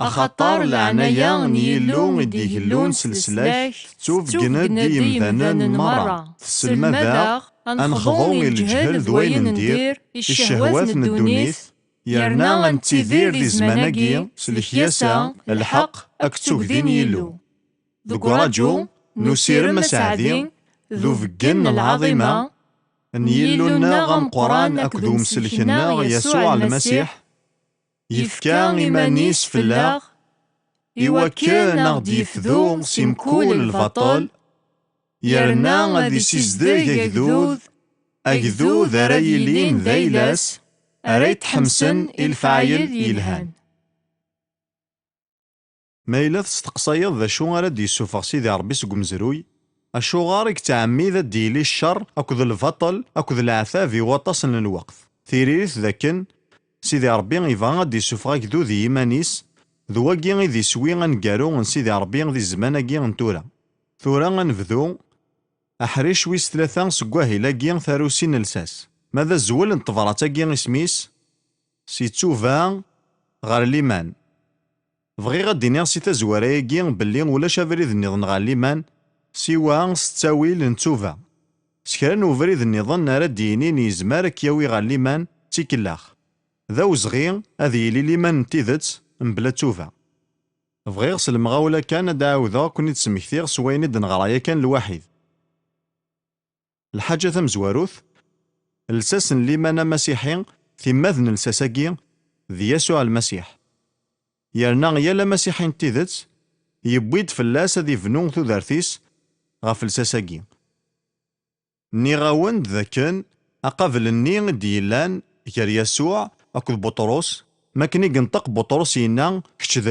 أخطار العنايا نيلو يديهلون سلسلاك توفقنا ديمذان مرة تسلمذا أنخضون الجهل ذوين ندير الشهوات ندونيث يرنا غنتيذير دي زماناكي سلكياسا الحق أكتوك دين يلو ذوك راديو نسير مساعدين ذو فقن العظيمة نيلونا غم قران أكذو مسلكنا يسوع المسيح يفكا إيمانيس في الله إوكا غدي يفذو سيمكول البطل يرنا غدي سيزداك أكذوذ رايلين ذيلاس أريت حمسن الفعيل يلهان ما إلا تستقصيض ذا شو غرا دي يسوفغ سيدي ربي سقو مزروي أشو غارك تعمي ذا ديلي الشر أكذ البطل أكذ العثافي وطاسن الوقت ثيريث ذاكن سيدي ربي غيفان غدي يسوفغ أكذو ذي إيمانيس ذواكي غيدي سوي غنقارو غن سيدي ربي غدي زماناكي غنتورا ثورا غنفذو أحريش ويس ثلاثة سقواه لاكي ثاروسين لساس ماذا الزول انتفراتاكي اسميس سي توفا غار ليمان بغي غادي نيغ سي تزوارايكي بلي ولاش افريد النظام غار ليمان سيوا ستاويل نتوفا سكران وفريد النظام راه دينين يزمار كياوي غار ليمان تيكلاخ ذا وزغي هذه لي ليمان تيذت مبلا توفا بغي غسل المغاولة كان داوذا كوني تسمكثيغ سويني دنغرايا كان الواحد الحاجة ثم زواروث الساس ليمان مسيحي في مذن الساساكي ذي يسوع المسيح يرنا يالا مسيحي تيذت يبويد فلاس ذي فنون ثوذارثيس غاف الساساكي نيغاوند ذاكن أقابل النيغ ديلان يار يسوع أكد بطرس ما كني قنطق بطرس ينا كتش ذا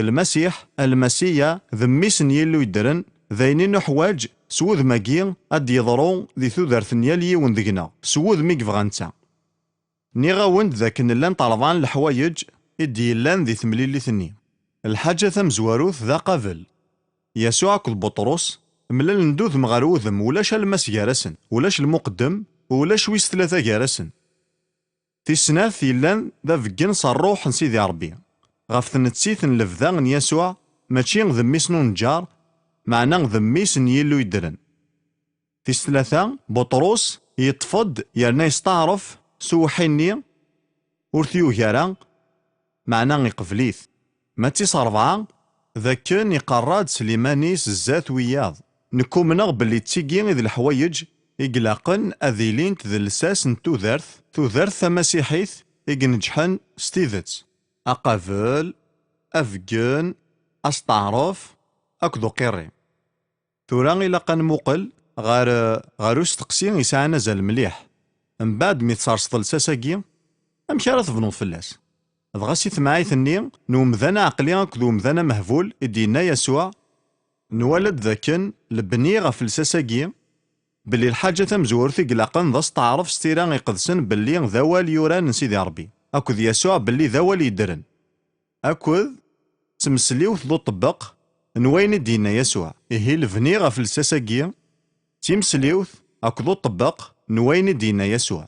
المسيا ذميس نيلو يدرن ذاينين حواج سوذ ماكي أد يضرو ذي ثوذارث نيالي وندقنا سوذ ميك فغانتا نيغاوند ذاك نلان طلبان الحوايج إديلان ذي ثمليلي ثني الحاجة ثم زواروث ذا قابل يسوع كل بطرس ملال ندوذ مغاروذم ولاش المس جارسن ولاش المقدم ولاش ويس ثلاثة جارسن في سناث يلان ذا فقن صروح نسيدي ربي غاف ثنتسيث لفذان يسوع ماشي ذميس نجار معنا ذميس يلو يدرن في ثلاثة بطرس يتفض يرنا يستعرف سوحيني ورثيو جارا معنا يقفليث ما تيص أربعة ذاكن يقراد سليمانيس الزات وياض نكو منغ بلي تيجي ذي الحوايج إقلاقن أذيلين تذلساس توذرث ثماسيحيث إقنجحن ستيذت أقافل أفقن أستعرف أكدو قيري ثورا إلاقا موقل غارو استقسي يسعى نزل مليح من بعد ميتصار سطلساساكي أمشي تفنوض فلاس دغاسي ثماعيث الني نومذان عقلي أكدو مذان مهفول إدينا يسوع نولد ذاكن لبني غف الساساكي بلي الحاجة تمزورثي قلاقن ذا تعرف ستيران يقدسن بلي ذوال يوران نسيدي ربي أكد يسوع بلي ذوال يدرن أكد تمسليوث ذو طبق نوين دينا يسوع إهي لفني غف الساساكي تمسليوث أكد ذو طبق نوين دينا يسوع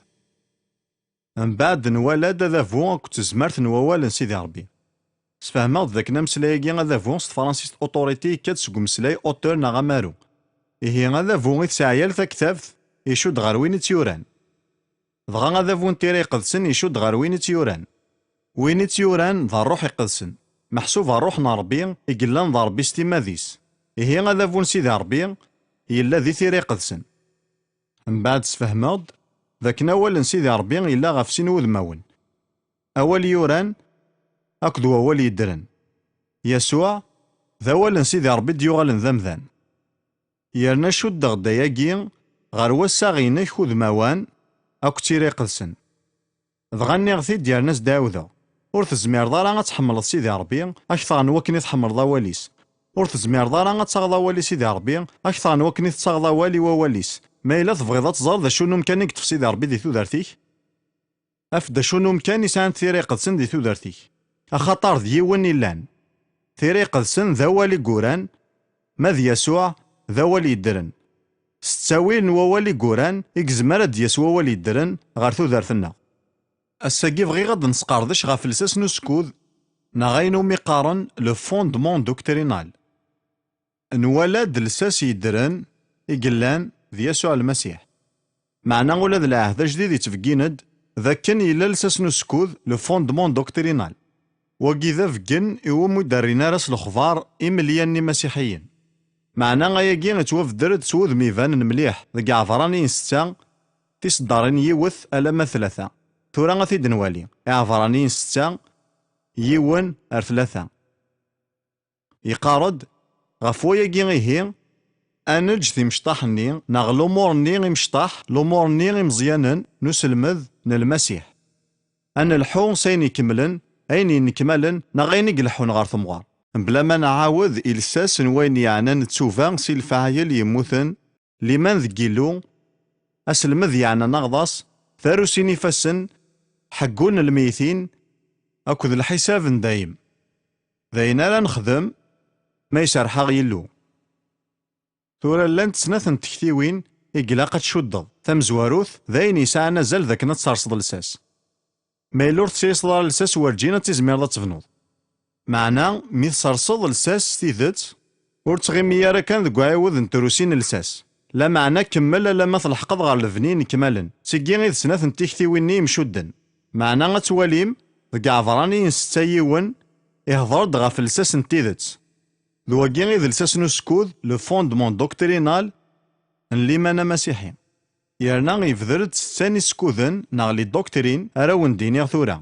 من بعد نولد ذا فون أكد تزمرت نوال نسيدي ربي سفهمت ذاك نمسلايكي غا فون ست فرانسيس أوتوريتي كاتسكو مسلاي أوتور نغامارو إهي غادا فون إتسعيال تكتافت يشود غار وين تيوران دغا غادا فون تيري يقدسن يشود غار وين تيوران وين تيوران ذا الروح يقدسن محسوب الروح نربي يقلان ذا ربي ستيماذيس إهي غادا فون سيدي ربي يلا ذي تيري يقدسن من بعد سفهمض ذاك ناول نسيدي ربي يلا غاف سين وذماون أول يوران أكدو أول يدرن يسوع ذا أول نسيدي ربي ديوغال ذمذان يرنا شد غداياكي غار وسا غينك خذ موان أكو تيري قدسن دغا غثي ديال ناس داوذا ور تزمير دارا غتحمل سيدي ربي أكثر من وكني تحمل ضواليس ور تزمير دارا غتغضى والي سيدي ربي أكثر من وكني تغضى والي وواليس ما إلا تبغيض تزار ذا شنو مكانك في سيدي ربي دي ثودرتيك أفدا شنو مكان يسان تيري قدسن دي ثودرتيك أخطر ديون إلان تيري قدسن ذا والي قوران ماذ يسوع ذا والي يدرن ستاوين ووالي قوران إكزمار دياس ووالي يدرن غار ثودرتنا الساقي بغي غاد نسقاردش غا فلساس نسكوذ نغينو مقارن لو فوندمون دوكترينال. نولاد لساس يدرن إقلان ذي يسوع المسيح. معنى ولاد العهد جديد يتفقيند ذا كان يلا لساس نسكوذ لو فوندمون دوكترينال. وكذا فقن إو مدرنا راس الخضار إملياني مسيحيين. معنى غاياكي غتوفدر تسوذ ميفان مليح ذاك عفراني ستة تصدرين يوث ألما ثلاثة. ثورا غاثيد نوالي عفراني ستة يون ثلاثة. يقارد غفوياكي غيهي أنج ذي مشطاحني ناغ لومورني غي مشطاح لومورني غي مزيانن نسلمذ المسيح. أنا الحون سيني كملن أيني نكملن نغيني قلحون غار ثمغار. بلا ما نعاوذ إلساس وين يعني نتسوفا سي الفعايل يموثن لمن ذكيلو أسلمذ يعني نغضاس ثارو سيني فسن حقون الميتين أكد الحساب دايم ذاينا لا نخدم ما يسرحا غيلو. ثورا لان تسناثن تكتيوين إقلاقة تشدد ثمزواروث ذاين يسعى نزل ذاك نتصرصد لساس ما يلور تسيصدر لساس ورجينا تزمير ذا تفنوض. معنا مي تصرصد لساس تيذت ور تغيمي راه كان ذك عاود نتروسين لساس لا معنى كمل لا ما تلحقض غير الفنين كمالا سيكي غير سناثن تكتيويني مشدن. معنا غتواليم ذك عفراني نستايون يهضر غا في لساس نتيذت ذو كي ذ لساس نسكوذ لو فوندمون دوكترينال اللي مانا مسيحي. يرنا غيفذرد ستاني سكوذن ناغ لي دوكترين أراون دينيغ ثورا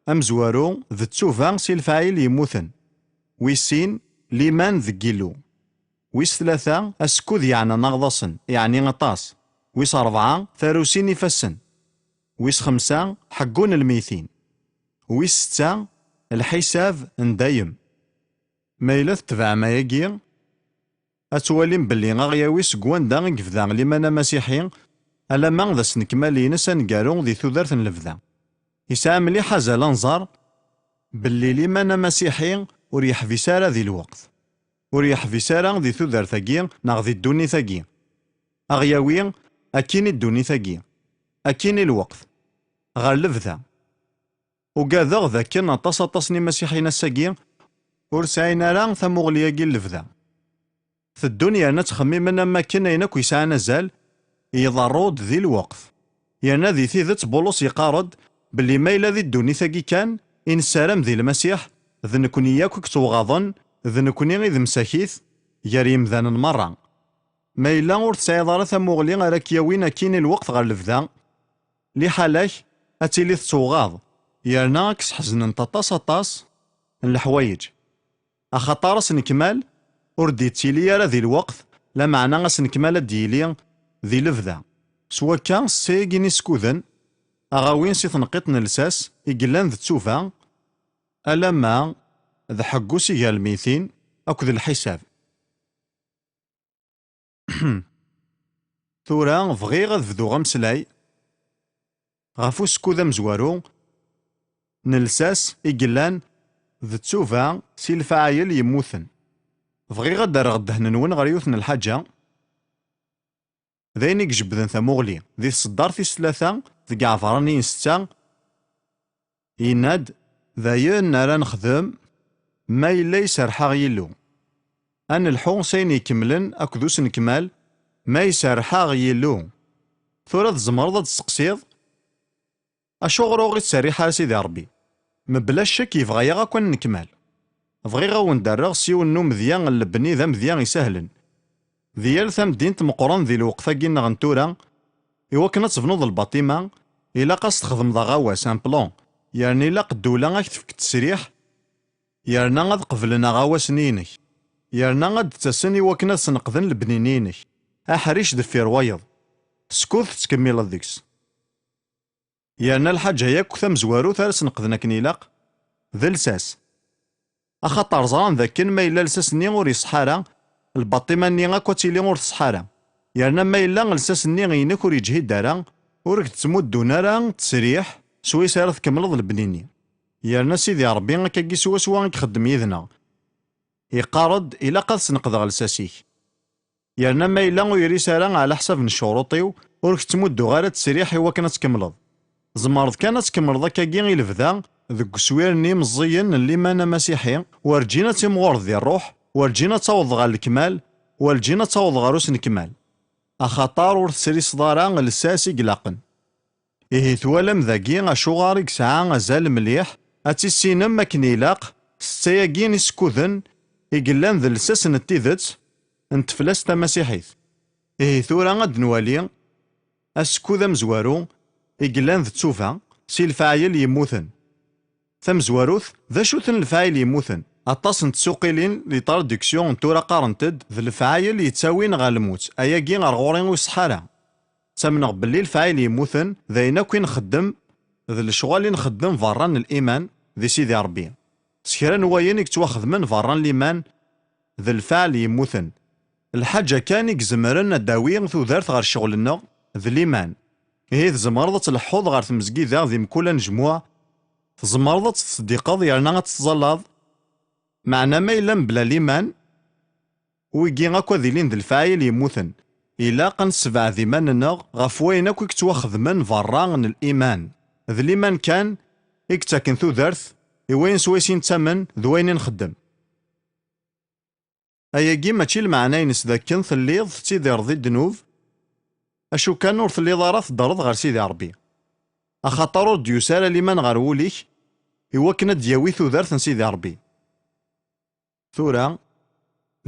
أمزوارو ذ تسوفا سي الفاعل يموثن. ويسين ليمان ذكيلو. ويس ثلاثة أسكوذ يعني نغضصن يعني غطاس. ويس أربعة ثاروسين يفسن. ويس خمسة حقون الميتين. ويس ستة الحساب ندايم. ما إلا تتبع ما يجي أتواليم باللي غاياويس قوان دا غيفذا لمانا مسيحي ألا ما ذا سنكمالي نسان قارون ذي ثوذرث نلفذا. يسعى مليح زال نظر باللي لمانا مسيحي وريح في سارة ذي الوقت وريح في سارة ذي ثوذر ثقي ناغ ذي الدوني ثقي أغياوي أكيني الدوني ثقي أكيني الوقت غير لفذا وقاذا ذا كان تصني مسيحي نساقي ورسعينا راه ثمغلياقي اللفذا. في الدنيا نتخمم ما كنا ينك يسعى نزال يضرود ذي الوقف. يعني ذي ثيذت بولوس يقارد باللي ما إلا ذي الدوني ثاقي كان إن سلام ذي المسيح ذي نكوني ياكو كتوغاضن ذي نكوني غيذ مساكيث يريم ذان المرة. ما إلا ور تسعي ضارث مغلي راك ياوينا كين الوقت غير الفذا لي حالاك أتيلي تتوغاض يرنا كس حزن طاس الحوايج أخطارس نكمال وردي تيلي راه ذي الوقت لا معنى غاس نكمال ديلي ذي لفذا سوا كان سيجيني سكوذن أغاوين سي تنقيط نلساس إقلان ذي تسوفا ألا ما ذا حقو سيجا الميتين أكو الحساب. ثورا فغي غذفذو غمسلاي غافو سكوذا مزوارو نلساس إقلان ذي تسوفا سي الفعايل يموثن. فغي غدار غدهن نون غير يوثن الحاجة ذاين يجبدن ثموغلي ذي الصدار في الثلاثة ذي عفراني ستة يناد ذاين نرى نخدم ما إلا يسرحا غيلو. أن الحون سين يكملن أكدوس نكمال ما يسرحا غيلو. ثورة زمرضة تسقسيض أشغرو غي تسريحا سيدي ربي مبلا الشك يبغى غاكون نكمال. بغي غاون دارغ سيو النو مذيان اللبني ذا مذيان يسهلن ذيال ثم دينت مقران ذي الوقفة كينا غنتورا إوا كنا تفنوض الباطمة إلا قاس تخدم ذا غاواس ان بلون يعني إلا قدولا غاك تفك تسريح يرنا غاد قبلنا غاواس نينك يرنا غاد تسن إوا كنا سنقذن البنينينك أحريش دفير وايض سكوث تكمل الذيكس يرنا الحاجة ياك ثم زوارو ثالث نقذنا كنيلاق ذا لساس أخطر زران ذاك ما إلا لساس ني غور يصحارا الباطمة ني غاكو تيلي غور تصحارا يعني ما إلا لساس ني غينك ور يجهي دارا ورك تمدون راه تسريح سوي سير تكملض البنيني يعني سيدي ربي غاكي سوا يخدم يذنا يقارد إلا قد سنقذ لساسيك يعني ما إلا ويري سارا على حساب الشروطيو ورك تمدو غير تسريح إوا كانت تكملض زمرض كانت تكملض كاكي غير الفذا ذك سويرني مزيين اللي مانا مسيحي ورجينا تيمغور ديال الروح ورجينا تعوض غا الكمال ورجينا تعوض غا روس نكمال أخطار ور تسري صدارا لساسي قلاقن إيه ثوالم ذاكي أشوغاري كسعا أزال مليح أتيسينم ماكن يلاق ستاياكين يسكوذن إقلان ذا لساس نتيذت انتفلاس تا مسيحيث إيه ثورا غاد نوالي أسكوذا مزوارو إقلان ذا تسوفا سي الفاعل يموثن ثم زواروث ذا شوثن الفاعل يموثن أطاس نتسوقيلين لي تراديكسيون تورا قارنتد ذا الفاعل يتساوين غا الموت أياكي غا غورين ويصحارا تامنغ بلي الفاعل يموثن ذاينا كوين نخدم ذا الشغل اللي نخدم فران الإيمان ذي سيدي ربي سكرا نوايين يكتواخدمن فران الإيمان ذا الفاعل يموثن الحاجة كان يكزمرن داوي ثوذارت غير شغلنا ذا الإيمان هي تزمرضة الحوض غير تمزكيذا ذي مكولا نجموع تزمرضة تصديقاض يرنا غتزلاض معنا ما إلا بلا الإيمان ويجي غاكوا ذيلين ذا الفاعل يموثن إلا قنسبع ذي ماننا غف وين أكو يكتواخدمن فران الإيمان ذا الإيمان كان يكتاكن ثوذارت إوين سويسين تمن ذوين نخدم أياكي ماشي المعنى ينس ذاكن ثليض تيدي رضي الدنوب أشو كان ور ثليض راه تضرض غير سيدي ربي أخاطرو ديوسال الإيمان غير وليك إوا كنا دياوي ثوذارت سيدي ربي ثورا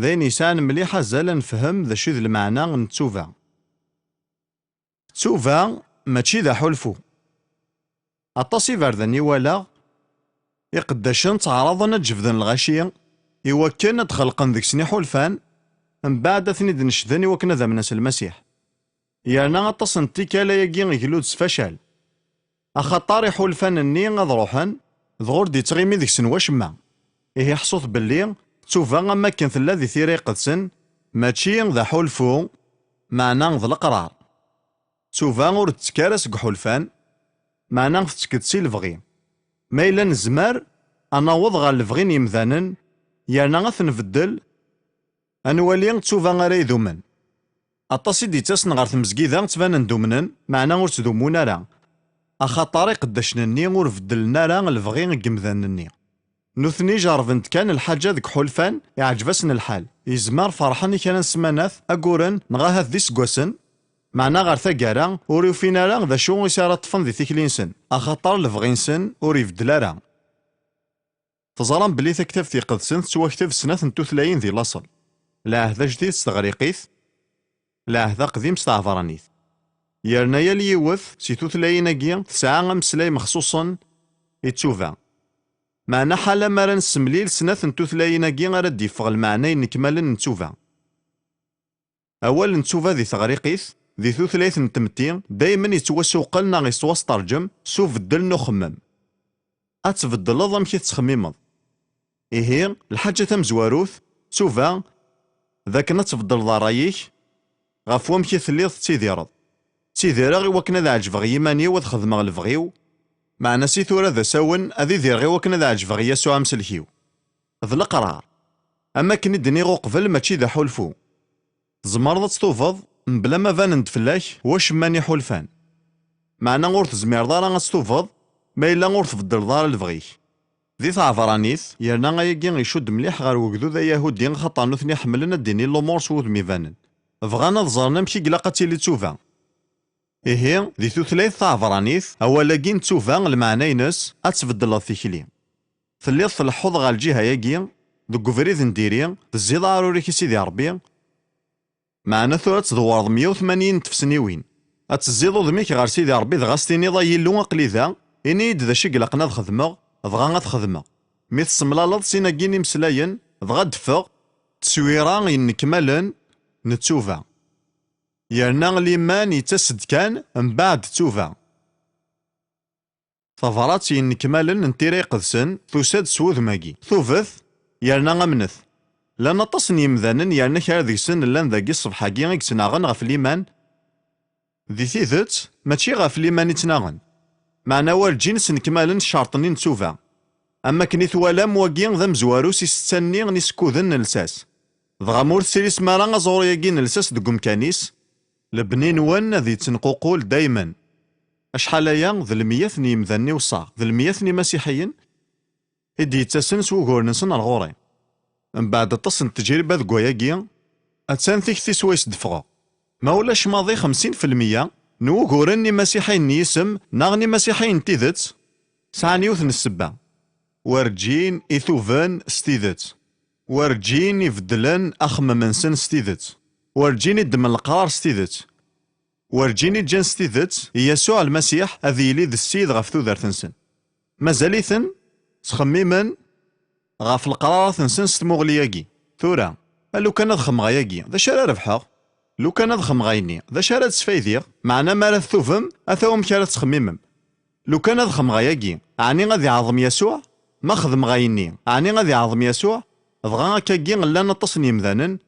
ذا نيسان مليحة زال نفهم ذا شو ذا المعنى نتسوفا تسوفا ماشي ذا حلفو أطاسي فاردني ولا يقداشن تعرضنا جفذن الغاشية إوا كان تخلقن ذيك سني حلفان من بعد ثني نشذني وكنا ذا مناس المسيح يانا غطاسن تيكالا ياكي غيكلود سفشال أخطاري حلفان الني غاد روحن ظهور دي تغيمي ذيك سن واشما إيه حصوث باللي تسوفا أما كان ثلا ذي ثيري قدسن ماشي ذا حلفو معنا ذا القرار تسوفا ور تكارس حلفان معنا تسكتسي الفغي ما إلا نزمر أنا وضغ الفغين يمذانن يانا غاث نفدل أنوالي تسوفا غير يذومن أطاسي دي تاسن غير تمزكيذا تبان ندومنن معنا ور تذومونا راه أخاطاري قداشنني ور فدلنا راه الفغي يمذانني نثني جارفنت كان الحاجة ذك حلفان يعجبسن الحال يزمار فرحاني كان نسماناث أقورن نغاها ذي سقوسن معنا غير ثقارا وريو فينا راه ذا شو يسارة طفن ذي ثيكلينسن أخاطر لفغينسن وريفدلا راه تزران بلي تكتب في قدسن سوا كتب سنة توثلاين ذي لاصل لا هذا جديد استغريقيث لا هذا قديم استعفرانيث يرنا يلي يوث سي توثلاين أجيا تسعى مسلاي مخصوصا يتسوفا معنا حالا مرا نسمليل سنة توثلاين أجيا غير ديفغ المعنى نكمل نتسوفا أول نتسوفا ذي ثغريقيث ذي ثلاث نتمتين دايما يتوسوقلنا غيستواس ترجم سوف الدل نخمم أتفضل أضم كي تخميمض إيه الحاجة تمزواروث سوفا ذاك نتفضل ضرايك غفوام كي ثليض تيديرض تيدير غي وكنا ذا عجبغ يماني وذخدم الفغيو معنا سي ثورة ذا ساون أذي دير غي وكنا ذا عجبغ يسوع مسلكيو ذا القرار أما كني دني غو قبل ماشي ذا حلفو زمرض تستوفض بلا ما فان فلاك واش ماني حلفان معنا غور تزمير دارا غتستوفض ما إلا غور تفضل دار الفغيك ذي تعفرانيث يرنا غايكي غيشد مليح غير وكذو ذا يهودي خاطر نوثني حملنا الديني لومور سوذ ميفانن بغانا ظهرنا مشي قلاقة تيلي تسوفا إيه ذي ثلاث تعفرانيث أولا كين تسوفا المعنى ينس أتفضل ثيكلي ثليض تلحوظ غا الجهة ياكي ذو كوفريذ نديري تزيد عروري كي سيدي ربي معنا ثورة تدوار 180 تفسنيوين أتزيدو ذميك غير سيدي ربي دغاستيني ضا يلو أقلي ذا إني ذا شي قلقنا خدمة دغا غتخدمة مي تسملالض سينا كيني مسلاين دغا دفغ تسويرا ينكملن نتسوفا يرنا ليمان يتسد كان من بعد تسوفا ثفرات ينكملن نتيري قدسن ثوساد سوذ ماكي ثوفث يرنا غمنث لأن تصن يمذانن يرنا كار ذي سن لان ذاكي الصبحاكي يتناغن غف ليمان ذي ثيثت ماشي غف ليمان يتناغن معنا والجنس نكمالن شارطني نتسوفا أما كني ثوالام واكين ذا مزوارو سيستني نسكوذن نلساس دغا مور سيريس مارا غزور ياكي نلساس دقم كانيس لبنين وان ذي تنقوقول دايما أشحال أيا ذ المية ني مذني وصاغ ذ المية ني مسيحيين إدي يتسن سوغور نسن الغوري من بعد تصن التجربة ذ كواياكي أتسان تيكتي سويس دفغا ما ولاش ماضي 50% نوغورن مسيحيين نيسم ناغني مسيحيين تيذت سعني يوثن السبا ورجين إثوفن ستيذت ورجين يفدلن أخم منسن ستيذت ورجين يدم القرار ستيذت ورجين يجان ستيذت يسوع المسيح أذي يلي ذا السيد غف ذو ذرتنسن مازاليثن تخميمن غاف القرار تنسن ستموغلياكي ثورا لو كان ضخم غاياكي ذا شارع ربحا لو كان ضخم غايني ذا شارع تسفايديغ معنا ما راه ثوفم أثاوم كارا تخميمم لو كان ضخم غاياكي عني غادي يعظم يسوع ما خدم غايني عني غادي يعظم يسوع ضغا كاكي غلا نتصني مذانن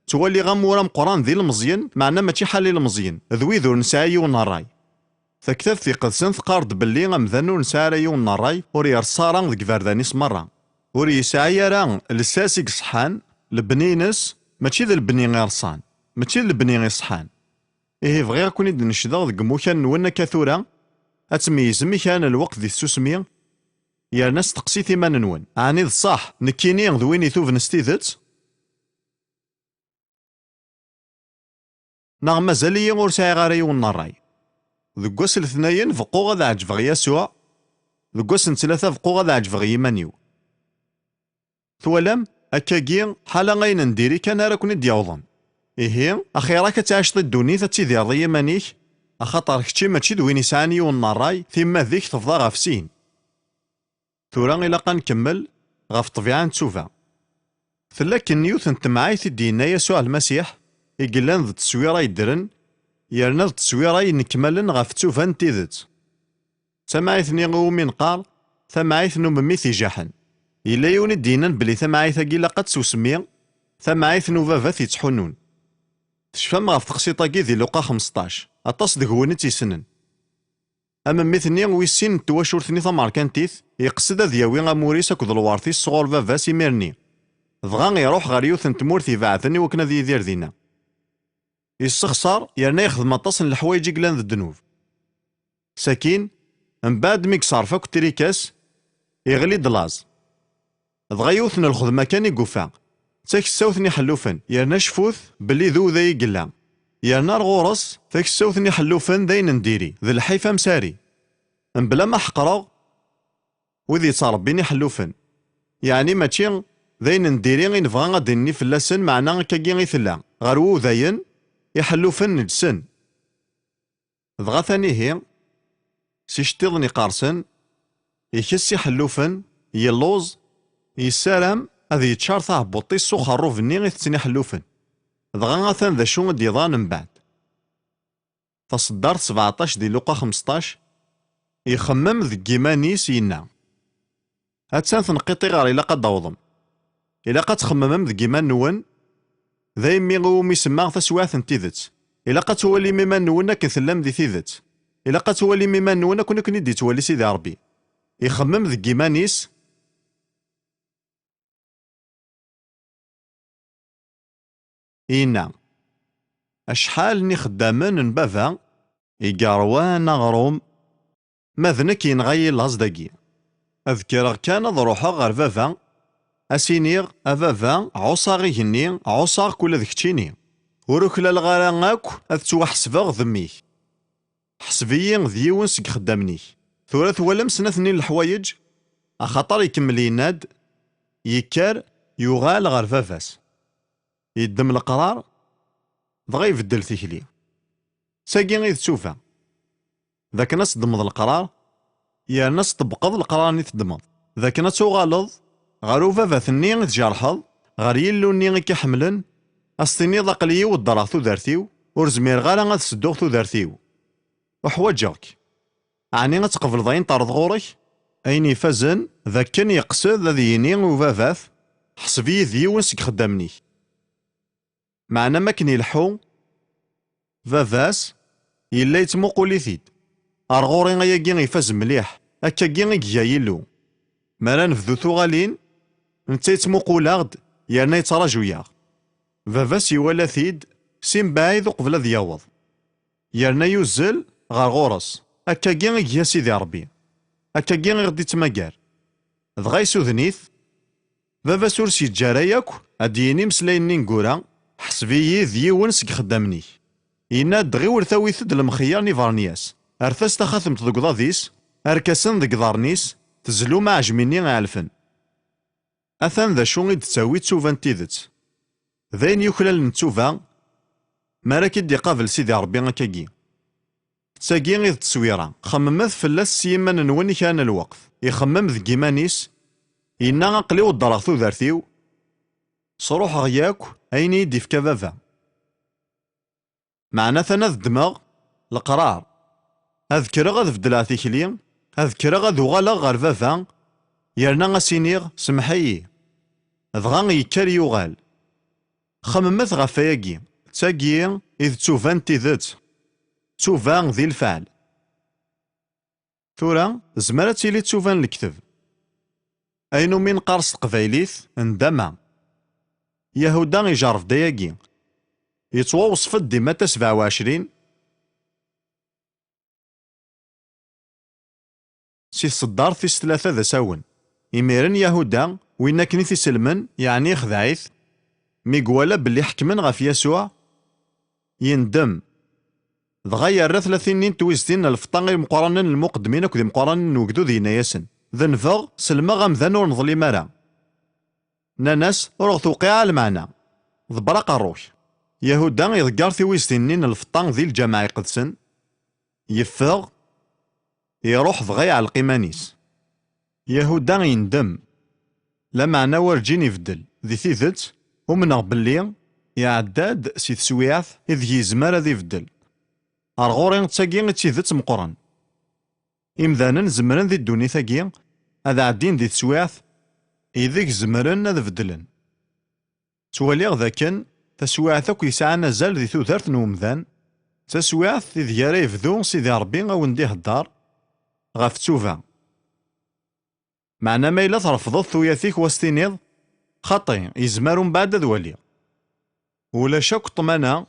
تولي غامورا مقران ذي المزيان معنا ماشي حالي المزيان ذوي ذو نسايي ونراي فكتاب في قدسن ثقارد باللي غمذانو نسايي ونراي وري رصارا ذك فاردانيس مرة وري يسعي راه لساسيك صحان لبنينس ماشي ذا البني غير صان ماشي ذا البني غير صحان إيه بغيغ كوني نشدغ ذك موكان نونا كثورا أتميز ميكان الوقت ذي السوسمي يا ناس تقسي ثمان نون عني ذ صح نكيني ذويني ثوف نستيذت ناغ مازاليا ور ساعي غاري ونراي ذك واس الاثنين فقو غادا عجبغ يسوع ذك واس ثلاثة فقو غادا عجبغ يمانيو ثوالام أكاكي حالا غاين نديري كان راه كوني دياوضن إيه أخي راك تعيش ضد دوني تتيدي رضي مانيك أخاطر كتشي ماشي دوين يسعاني ونراي ثم ذيك تفضى غاف سين ثورا إلا نكمل غاف طبيعة نتسوفا ثلاك نيوث نتمعاي تدينا يسوع المسيح يقلان ذا التسويرة يدرن يرنا ذا التسويرة ينكملن غاف تسوفا نتيذت ثمايثني غومين قال ثمايث نممي ثيجاحن إلا يوني دينان بلي ثمايث قيلا قد سوسمي ثمايث نوفافا ثيتحنون تشفام غاف تقسيطاكي ذي لوقا 15 أطاس دغوني تيسنن أما ميثني ويسين تواشورثني ثماركانتيث يقصد دياوي غاموريس أكد الوارثي الصغور فافا سيميرني ضغان يروح غار يوث تمورثي بعثني وكنا ذي دير دينا يستخسر يرنا يخدم أطاس الحوايج يقلان ذا الدنوب ساكين من بعد ميك صارفا كتريكاس يغلي دلاز ضغا يوثنا الخدمة كان يقفا تاك السوثني حلوفن يرنا شفوث بلي ذو ذا يقلا يرنا الغورس تاك السوثني حلوفن ذاين نديري ذي الحيفا مساري من بلا ما حقرا وذي صاربيني حلوفن يعني ماشي ذاين نديري غي نبغى غادي فلاسن معنا كاكي غي ثلا غارو ذاين يحلوفن نجسن ضغا ثاني هي سيشتيضني قارسن يكس يحلوفن يلوز يسالم هذه يتشارثه بوطي السوخ الروف ني غي تسني حلوفن ضغا غاثان ذا شو ديضان من بعد تصدرت 17 دي لوقا 15 يخمم ذ كيماني سينا هاتسان تنقيطي غار إلا قد دوضم إلا قد تخممم ذ كيمان نون ذا يمي غوم يسمى تسواث نتيذت إلا قد تولي ميمان نون كثلام ذي ثيذت إلا قد تولي ميمان نون كون كني دي تولي سيدي ربي يخمم ذ كيمانيس إينا أشحال ني خدامن نبافا إيقاروان غروم ماذنك ينغي الهزداكي أذكر كان ضروحا غير فافا أسينيغ أفافا عصاغي هني عصاغ كل ذكتيني وروكلا الغراناك أذتوحسفاغ ذميك حسبيين ذيون سك خدامني ثلاث ولم سنثني الحوايج أخطر يكمل يناد يكار يغال غير فافاس يدم القرار بغا يبدل تيكلي ساقي غير تشوفها ذاك ناس دمض القرار يا ناس طبقض القرار ني تدمض ذاك ناس تغالظ غارو فافا ثني تجرحض غار يلو ني كيحملن أستني ضاقلي ودرا ثودارتيو ورزمير غالا غاد سدوغ ثودارتيو وحواجك عني غتقبل ضاين طارد غورك أين يفازن ذاك كان يقصد ذا يني وفافاث حسبي ذيون سك خدامني معنا ما كان يلحو فافاس يلا يتموقولي ثيد أرغوري غياكي غيفاز مليح هكاكي غيكيا يلو مالا نفذو ثوغالين نتا يتموقولاغد يرنا يتراجو ياغ فافاس يوالا ثيد سين باعيد قبل ذ ياوض يرنا يوزل غار غورس أكاكي يا سيدي ربي، أكاكي غدي تماكار. دغا يسودنيث بابا سورسي يتجارا ياك أديني مسلايني نقورا حسبيي ديون سك خدامني. إنا دغي ورثاويث المخيار نيفارنياس أرثاس تخاثمت دق ضاديس أركاسن دق ضارنيس تزلو ما عجميني عالفن. أثان ذا شو غيد تساوي تسوفان تيدت ذاين يخلال نتسوفا ماراكي دي قابل سيدي ربي أكاكي. تساقي غير التصويرة خممت فلاس سيمان نوني كان الوقت يخمم ذ كيمانيس إنا أقلي ودرغ ذارثيو صروح غياك أيني يدي في كبابا معنا ثنا الدماغ القرار أذكر غاذ فدلا تيكلي أذكر غاذ وغالا غار فافا يرنا غاسينيغ سمحيي ضغا يكار يوغال خممت غفاياكي تساقي إذ تسوفان تيذت تسوفان ذي الفعل. ثورا زمرة تيلي تسوفان الكتب أينو من قارص قبايليث اندما يهودا يجرف داياكي يتوصف ديما 27 سي صدار تيس 3 ذا ساون إميرن يهودا وين كني تيسلمن يعني خذايث ميقوالا باللي حكمن غف يسوع يندم دغيا 30 تويزتين الفطان غير مقارنين المقدمين اكو مقارنين نوكدو دينا ياسن ذنفغ سلما غمذان ور نظلي مرا ناناس ورغ توقيع المعنى ضبرق الروح يهودا يذكر تويزتين الفطان ذي الجماعة يقدسن يفغ يروح ضغي على القيمانيس يهودا يندم لا معنى ورجين يفدل ذي ثيثت ومنغ باللي يعداد سي تسويعث إذ يزمر ذي يفدل أرغورين تساقين تيذت مقرن إمذانا زمرن ذي الدوني ثاقين هذا عدين ذي تسويعث إذيك زمرن ذي فدلن تواليغ ذاكن تسويعثك يسعى نزال ذي ثوثارت نومذان تسويعث إذ يارا يفذو سيدي ربي أو نديه الدار غاف تسوفا معنا ما إلا ترفضت ثوياثيك واستينيض خطي يزمرون بعد ذوالي ولا شك طمانا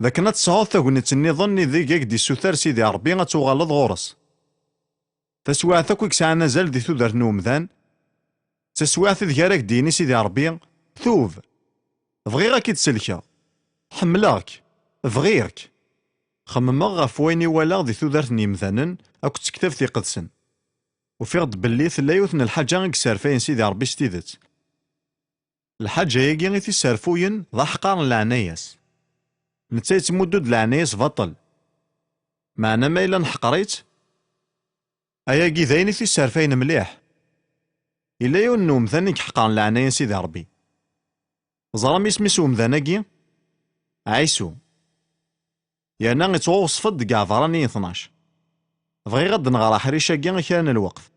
ذاك نتصاوض تاكونيت النظام ذي دي سوثار سيدي ربي غتوغالض غورس تسويعثك يكسعى نزال ذي ثودر نومذان تسويعث ذي كاراك ديني سيدي ربي ثوب بغيغ كي تسلكا حملاك بغيرك خممغ غف ويني ولا ذي ثودر نيمذانن اكو تكتب في قدسن وفيغد باللي ثلا يوثن الحاجة يكسرفين سيدي ربي ستيدت الحاجة يجي غي تيسرفوين ضا حقار العناياس نتا يتمدد العناياس بطل معنا ما إلا نحقريت أياكي ذايني تيسرفين مليح إلا يونو ثاني حقار العنايا سيدي ربي زرام اسميسو مذاناكي عيسو يعني غيتوصفد كاع ضراني 12 بغي غد نغرا حريشاكي كان الوقت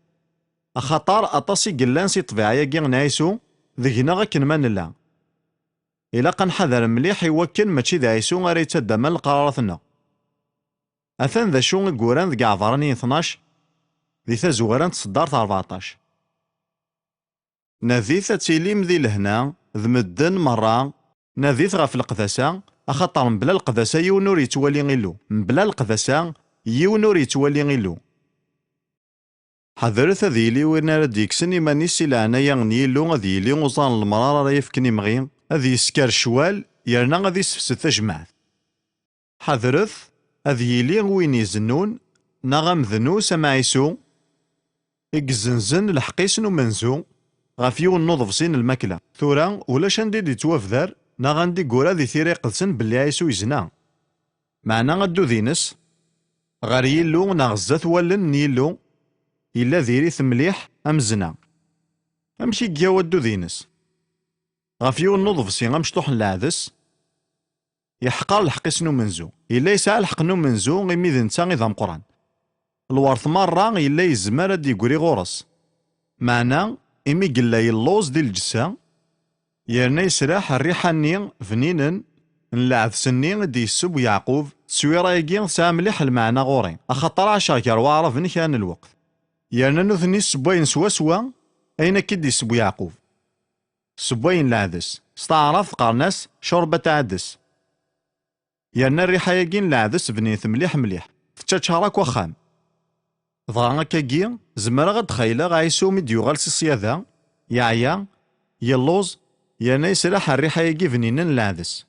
أخطار أطاسي قلان سي طبيعية كي نعيسو ذينا غاكن ما نلا إلا قنحذر مليح يوكن ماشي ذا عيسو غير يتدا مال قراراتنا أثان ذا شو قوران ذكاع ضراني 12 ذي تزوران تصدارت 14 نذيث تيليم ذي لهنا ذمدن مرة نذيث غاف القذاسة أخطر مبلا القذاسة يونور يتوالي غيلو مبلا القذاسة يونور يتوالي غيلو حذرت ذيلي وين راه ديكسن إيمانيس إلا عنايا غنيلو غادي يلي وصان المرار راه يفكني مغي غادي يسكر شوال يرنا غادي يسفسد تجمعات حذرث هذي يلي وين يزنون نغم ذنو سماعيسو إكزنزن الحقيسن ومنزو غافيو النظف سين الماكلة ثورا ولاش ندي دي توافذر نغاندي قورا ذي ثيري قدسن بلي عيسو يزنا معنا غدو ذينس غار يلو نغزات والن يلو إلا ذيريث مليح أمزنا أمشي كيا ودو ذينس غافيو النظف سين غمشطوح العدس يحقر الحقيس نو منزو إلا يسعى الحق نو منزو غيمي ذي نتا غيظام قران الوارث مرة إلا يزمر دي قوري غورس معنا إمي قلا يلوز دي الجسا يرنا يسراح الريحاني فنينن نلعب سنين دي السب يعقوب تسويرا يجي ساعة مليح المعنى غوري أخطر عشر كروارة فني كان الوقت يرنا نثني سبوين سوا أين كدي سبو يعقوب سبوين العدس استعرف قرناس شربة عدس يرنا الريحة يجي العدس بنيث مليح مليح تشارك وخام. ضغا كاكي زمرا غد خيلا عيسو مد يغال سي الصيادة يعيا يلوز ينايس راح الريحة يجي فنينن العدس.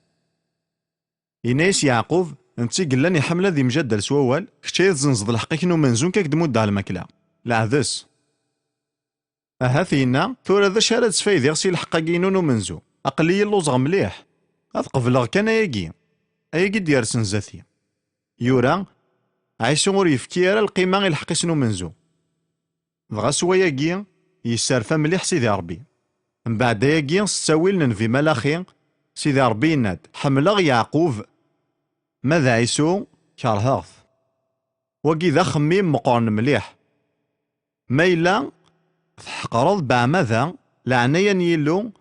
ينايس يعقوب انتي قلان يحمل ذي مجدل سوال كتشي تزنزض الحقيق نو منزون كاك دمود على الماكلة العدس. أهاثينا ثورة ذا شارد سفايدي غسي الحقاقينو نو منزو أقلي اللوز مليح هاد قبلغ كان أياكي ديارسن زاثي يورا عيسو غور يفكي راه القيمة غي الحقيسنو منزو دغا سواياكي يسارفا مليح سيدي ربي. من بعد ياكي ستاويل ننفي ملاخي سيدي ربي يناد حملغ يعقوب ماذا عيسو كارهاغث وكي ذا خميم مقارن مليح ما إلا تحقرض بعمذا لعنايا يلو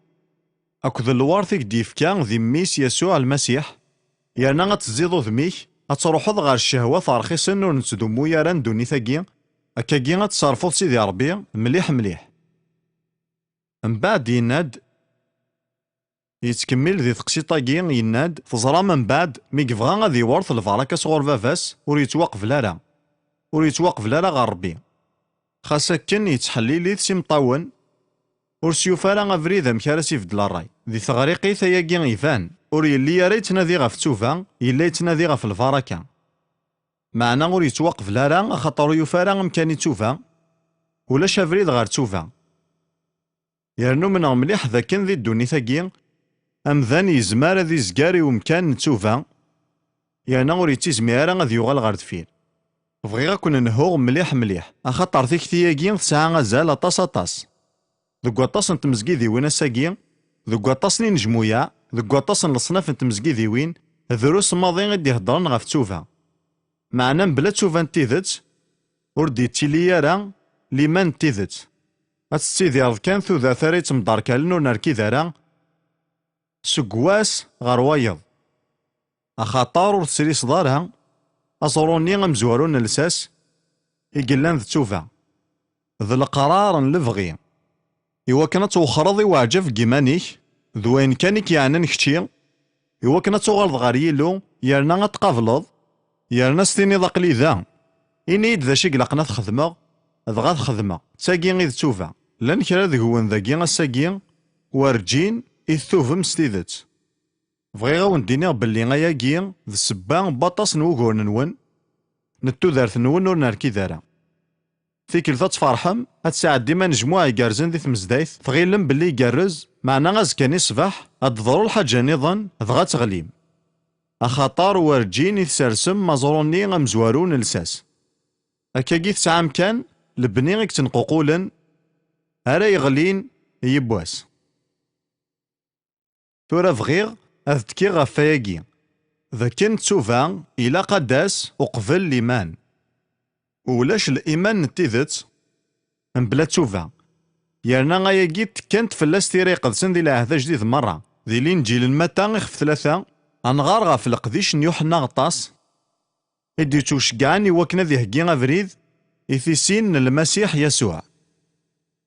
أكد الوارثك ديفكا ذي ميس يسوع المسيح يانا غتزيدو ذميك غتروحوض غار الشهوة رخيصن ور نتدومو ياران دوني ثاكي أكاكي غتصرفوض سيدي ربي مليح مليح. من بعد يناد يتكمل ذي تقسيطاكي يناد تزرا من بعد مي كيبغا غادي يورث الفراكا صغور فافاس ور يتوقف لا غا ربي خاصة كان يتحليلي سي مطاون ور سيوفارا غافريد مكارا سيفدل الراي ذي ثغريقي ثياكي يفان ور يلي يا ريت نادي غا فتوفا يلا يتنادي غا في الفراكا معنا ور يتوقف لارا خاطر يوفارا مكان يتوفا ولا شافريد غار توفا يرنو من مليح ذا كان ذي الدوني ثاكي أمذان يزمار ذي زكاري ومكان نتوفا يانا ور يتيزميرا غادي يوغال غار دفير. بغيغا كون نهوغ مليح أخاطر ذيك ثياكي تسعى غازال أطاس ذوك أطاس نتمزكي ذي وين الساكي ذوك أطاس نجمويا ذوك أطاس الصناف نتمزكي ذي وين دروس ماضي غادي يهضرن غا فتوفا معنا بلا توفا نتيذت ور ديتيلي راه لما نتيذت أتستيذي رض كان ذا ثاريت مداركالن ور نركي ذارا سكواس غار وايض أخاطر ور تسري صدارها أصروني غمزوارون الساس يقلان ذ توفا ذ القرار نلفغي إوا كانت توخرضي وعجف كيمانيك ذوين كانك يعني نكتشي إوا كانت توغلظ غار يلو يرنا غتقابلض يرنا ستيني ضاقلي ذا إنيد ذا شي قلقنا تخدمغ ذغا تخدمغ ساقي غير توفا لان كرا ذهون ذاكي غساقي ورجين إثوفم ستيذت بغيغا ونديني بلي غاياكي ذا السبا باطاس نوغور نون نتو ذارث نون ور نركي ذارا تيكل تفرحم هاد الساعة ديما نجموعة يقارزن ذي تمزدايث تغيلم باللي يقرز معنا غاز كان يصبح هاد ضرو الحاجة نظن دغا تغليم أخاطر ورجين يتسرسم مزروني غمزوارون الساس أكاكي تسعام كان لبني غيك تنقوقولن أرا يغلين يبواس ثورا فغيغ أذكي غفاياكي ذا كان تسوفا إلا قداس وقبل ليمان ولاش الإيمان نتيذت من بلا تسوفا يرنا غاياكي كانت فلاس تيري قدسن ذي العهد جديد مرة ذي الإنجيل المتا غيخف ثلاثة أنغار غا في القديش نيوحنا غطاس إدي توشقعني وكنا ذي هكي غافريد إثيسين المسيح يسوع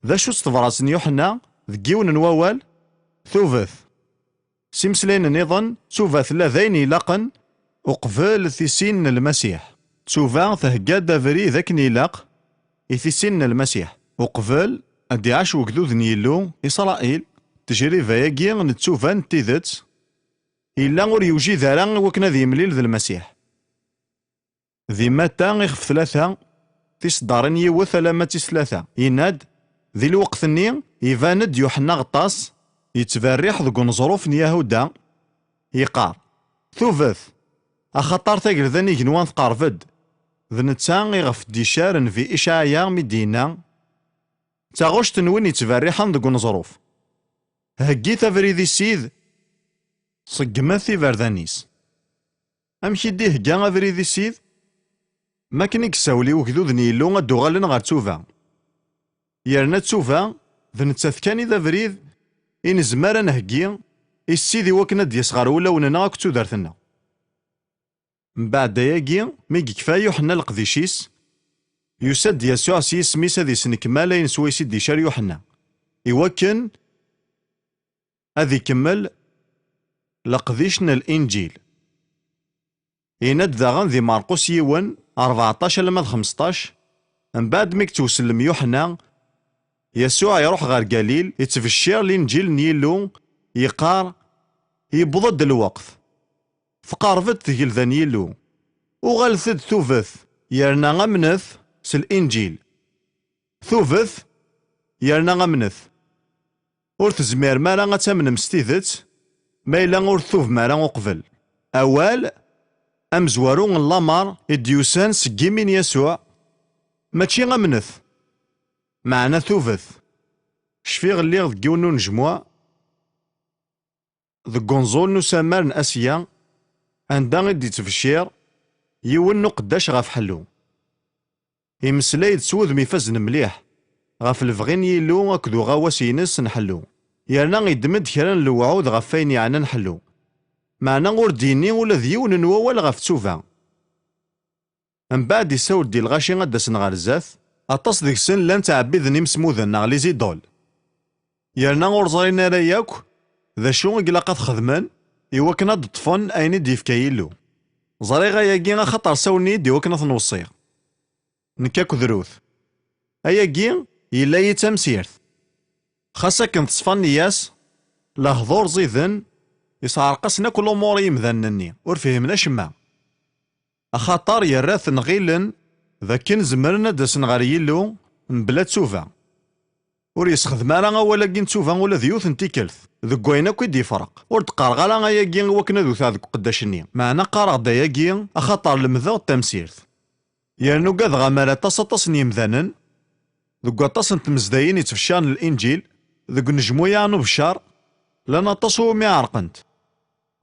ذا شو استفراس نيوحنا ذكيون نواوال ثوفث سيمسلين نظن سوفا ثلاثين يلاقن وقفل ثيسين المسيح سوفا ثهقا دافري ذاك نيلاق إثيسين المسيح وقفل أدي عاش وكذوذ نيلو إسرائيل تجري فياكي نتسوفا نتيذت إلا غور يوجي ذارا وكنا ذي مليل ذي المسيح ذي ماتا غيخف ثلاثة تيصدارن يوث لما ثلاثة يناد ذي الوقت ني يفاند يوحنا غطاس يتبريح ذو نظروف يهودا يقار ثوفث أخطر تاقل ذاني جنوان ثقارفد ذا نتسان يغف ديشارن في إشعيا مدينة تاغوش تنوين يتبريحان ذو نظروف هكي تفريدي السيد صقماثي فردانيس أمشي ديه جا أفريدي السيد ما كان يكساولي وكذو ذني يلو غدو غالن غار تسوفا يرنا تسوفا ذا نتساثكاني ذا فريد إن زمارا نهجي السيدي وكنا ديسغار ولا وننا كتو دارتنا من بعد ياكي ميكي كفاية يوحنا القديشيس يسد يسوع سيس ميسا ذي سنكمالا ينسوي سيدي شار يوحنا يوكن أذي كمل لقديشنا الإنجيل يند ذاغن ذي مارقوس يون 14 لما 15. من بعد ميك توسلم يوحنا، يسوع يروح غير قليل يتفشير الانجيل نيلو يقار يبضد الوقت فقارفت تجلذان يلو وغلثد ثوفث يرنا غمنث س الانجيل ثوفث يرنا غمنث ور تزمير مالا غتامن مستيذت ما إلا ور ثوف مالا وقبل أوال أمزوارو اللامار إديوسان سجيمين يسوع ماشي غمنث معنا ثوفث شفيغ اللي غديونو نجموع ذا كونزول نسامر نأسيا عندها غدي تفشير يونو قداش غاف حلو يمسلايد سوذ ميفازن مليح غاف الفغين يلو أكدو غاواسينس نحلو يرنا غيدمد كرا الوعود غاف فين يعنا نحلو معنا غور ديني ولا ذيون نوال غاف تسوفا من بعد يساول دي الغاشي غادا سنغار زاث أطاس ديك السن لان تعبيذني مسموذا نغلي زيدول يرنا غور زارينا راياك ذا شو قلاقات خدمان يوكنا دطفن أين ديفكا يلو زاري غاياكي غا خطر ساوني دي وكنا تنوصيغ نكاكو ذروث أياكي يلا يتمسيرث خاصة كنت صفانياس لهضور زيذن يسعرقسنا كل أمور يمذنني ور فهمنا شما أخاطر يراث نغيلن ذا كن زمرنا داسن غار يلو بلا تسوفا ور يسخدم راه ولا كين تسوفا ولا ذيوث نتيكلث ذك وين كي يفرق ور تقار غالا ياكي وكنا ذو ثاذ قداشني معنا قارغ دا ياكي أخاطر المذا التمسيرث يرنو قاد غامارا تصطس يمذنن ذك أطاس نتمزداين يتفشان الإنجيل ذك نجمويا نو بشار لنا تصو مي عرقنت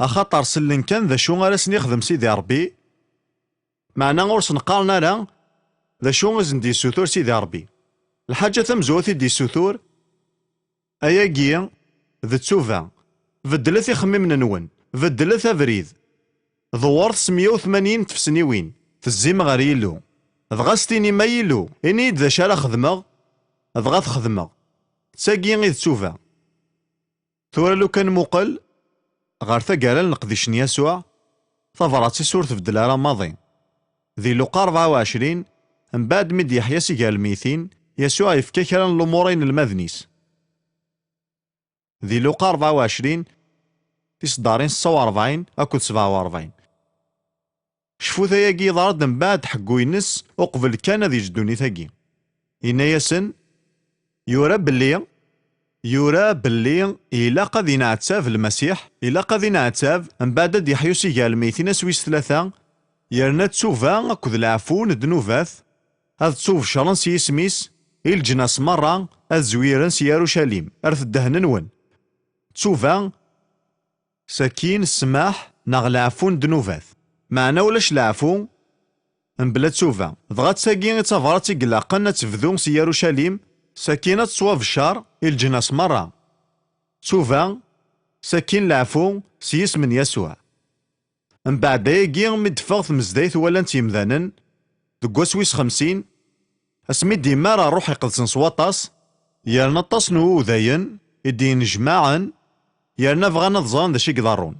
أخاطر سلن كان ذا شو غارسني يخدم سيدي ربي معنا غورس نقارنا راه ذا شو غزن دي سوثور سيدي ربي الحاجة تمزوثي دي سوثور أياكي ذا تسوفا بدلت يخمم نون بدلت أبريد ضوارت 180 تفسنيوين تزيم غير يلو ضغستيني ما يلو إني ذا شارع خدمغ ضغط خدمغ تساقي غير تسوفا ثورة لو كان مقل غير ثقال نقديشن يسوع ثفراتي سورة في الدلالة ماضي ذي لقا 24 من بعد مد يحيى سيقال الميثين يسوع يفكا كرا الأمورين المذنيس ذي لقا 24 تصدارين 46 أكد 47 شفو ثياقي ضارد من بعد حقو ينس وقبل كان ذي جدوني ثاقي إنا يسن يورا باللي إلا قد ينعتاف المسيح إلا قد ينعتاف من بعد يحيو سيقال الميثين سويس 3 يرنا تسوفا أكد العفون دنوفاث هذا تسوف شرن سي سميس الجناس مرة الزويرن سي يروشاليم أرث الدهن نون تسوفا سكين السماح نغ العفون دنوفاث معنا ولاش العفو بلا تسوفا ضغط ساكين تفراتي قلاقنا تفذون سي يروشاليم سكينة تصواف الشار الجناس مرة تسوفا سكين العفو سي اسم يسوع من بعد يجي مدفغ مزدايث ولا نتيمذانن دقوا سويس 50 اسمي ديما راه روح يقدسن صواطاس يرنا طاس نو ذاين يدين جماعا يرنا بغانا ظان ذا شي قدارون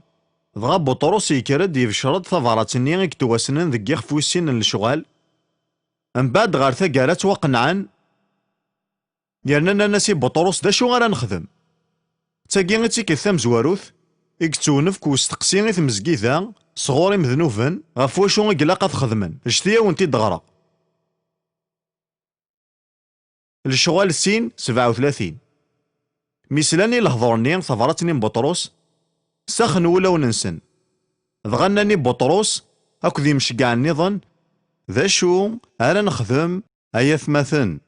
دغا بطروس يكرد يفشرد ثفراتني يكتواسنن ذك يخفوسين الشغال من بعد غير ثقالات وقنعان يرنا ناسي بطروس دا شو غالا نخدم تاقي تيكثام زواروث يكتونف كوستقسي ثمزكيثا صغوري مذنوفن غف واشو قلاقا تخدمن اجتيا ونتي دغرا الشغال سين 37 ميسلاني لهضورني ثفرتني بطروس سخن ولا وننسن ضغناني بطروس اكو ذي مشقع النظن ذا شو انا نخدم ايا ثماثن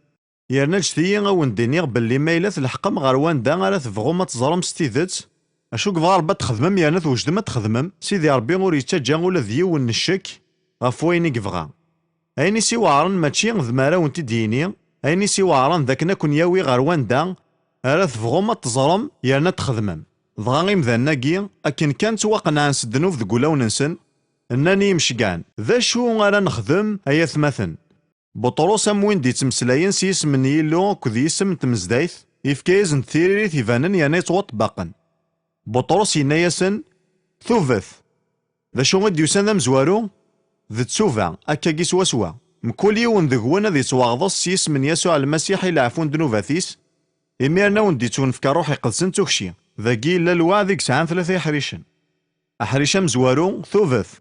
يرنا جتيا غاون دينيغ باللي مايلة الحقم غروان دا غالا تفغو ما تزرم ستيذت اشوك ضاربة تخدمم يرنا توجد ما تخدمم سيدي ربي غور يتجا ولا ذيون الشك غف وين يقفغا ايني سي وعرن ماشي ذمارا ونتي ديني ايني سي وعرن ذاك نكون ياوي غروان دا ارا تفغو ما تزرم يرنا تخدمم ضغا غيمذناكي اكن كانت واقنا نسدنوف ذكولا وننسن انني مشقان ذا شو غالا نخدم ايا ثماثن بطروس اموين دي تمسلاين سيس من يلو كذي اسم تمزدايث يفكايز نثيري ثيفانن يعني توط باقن بطروس ينايسن ثوفث ذا شو غد يسان ذا مزوارو ذ تسوفا أكاكي سوا مكل يون ذكوان ذي تواغضص سيس من يسوع المسيح إلى عفون دنوباثيس إميرنا ونديتون في روحي قدسن توكشي ذاكي إلا الوعد سعان 3 أحريشن أحريشا مزوارو ثوفث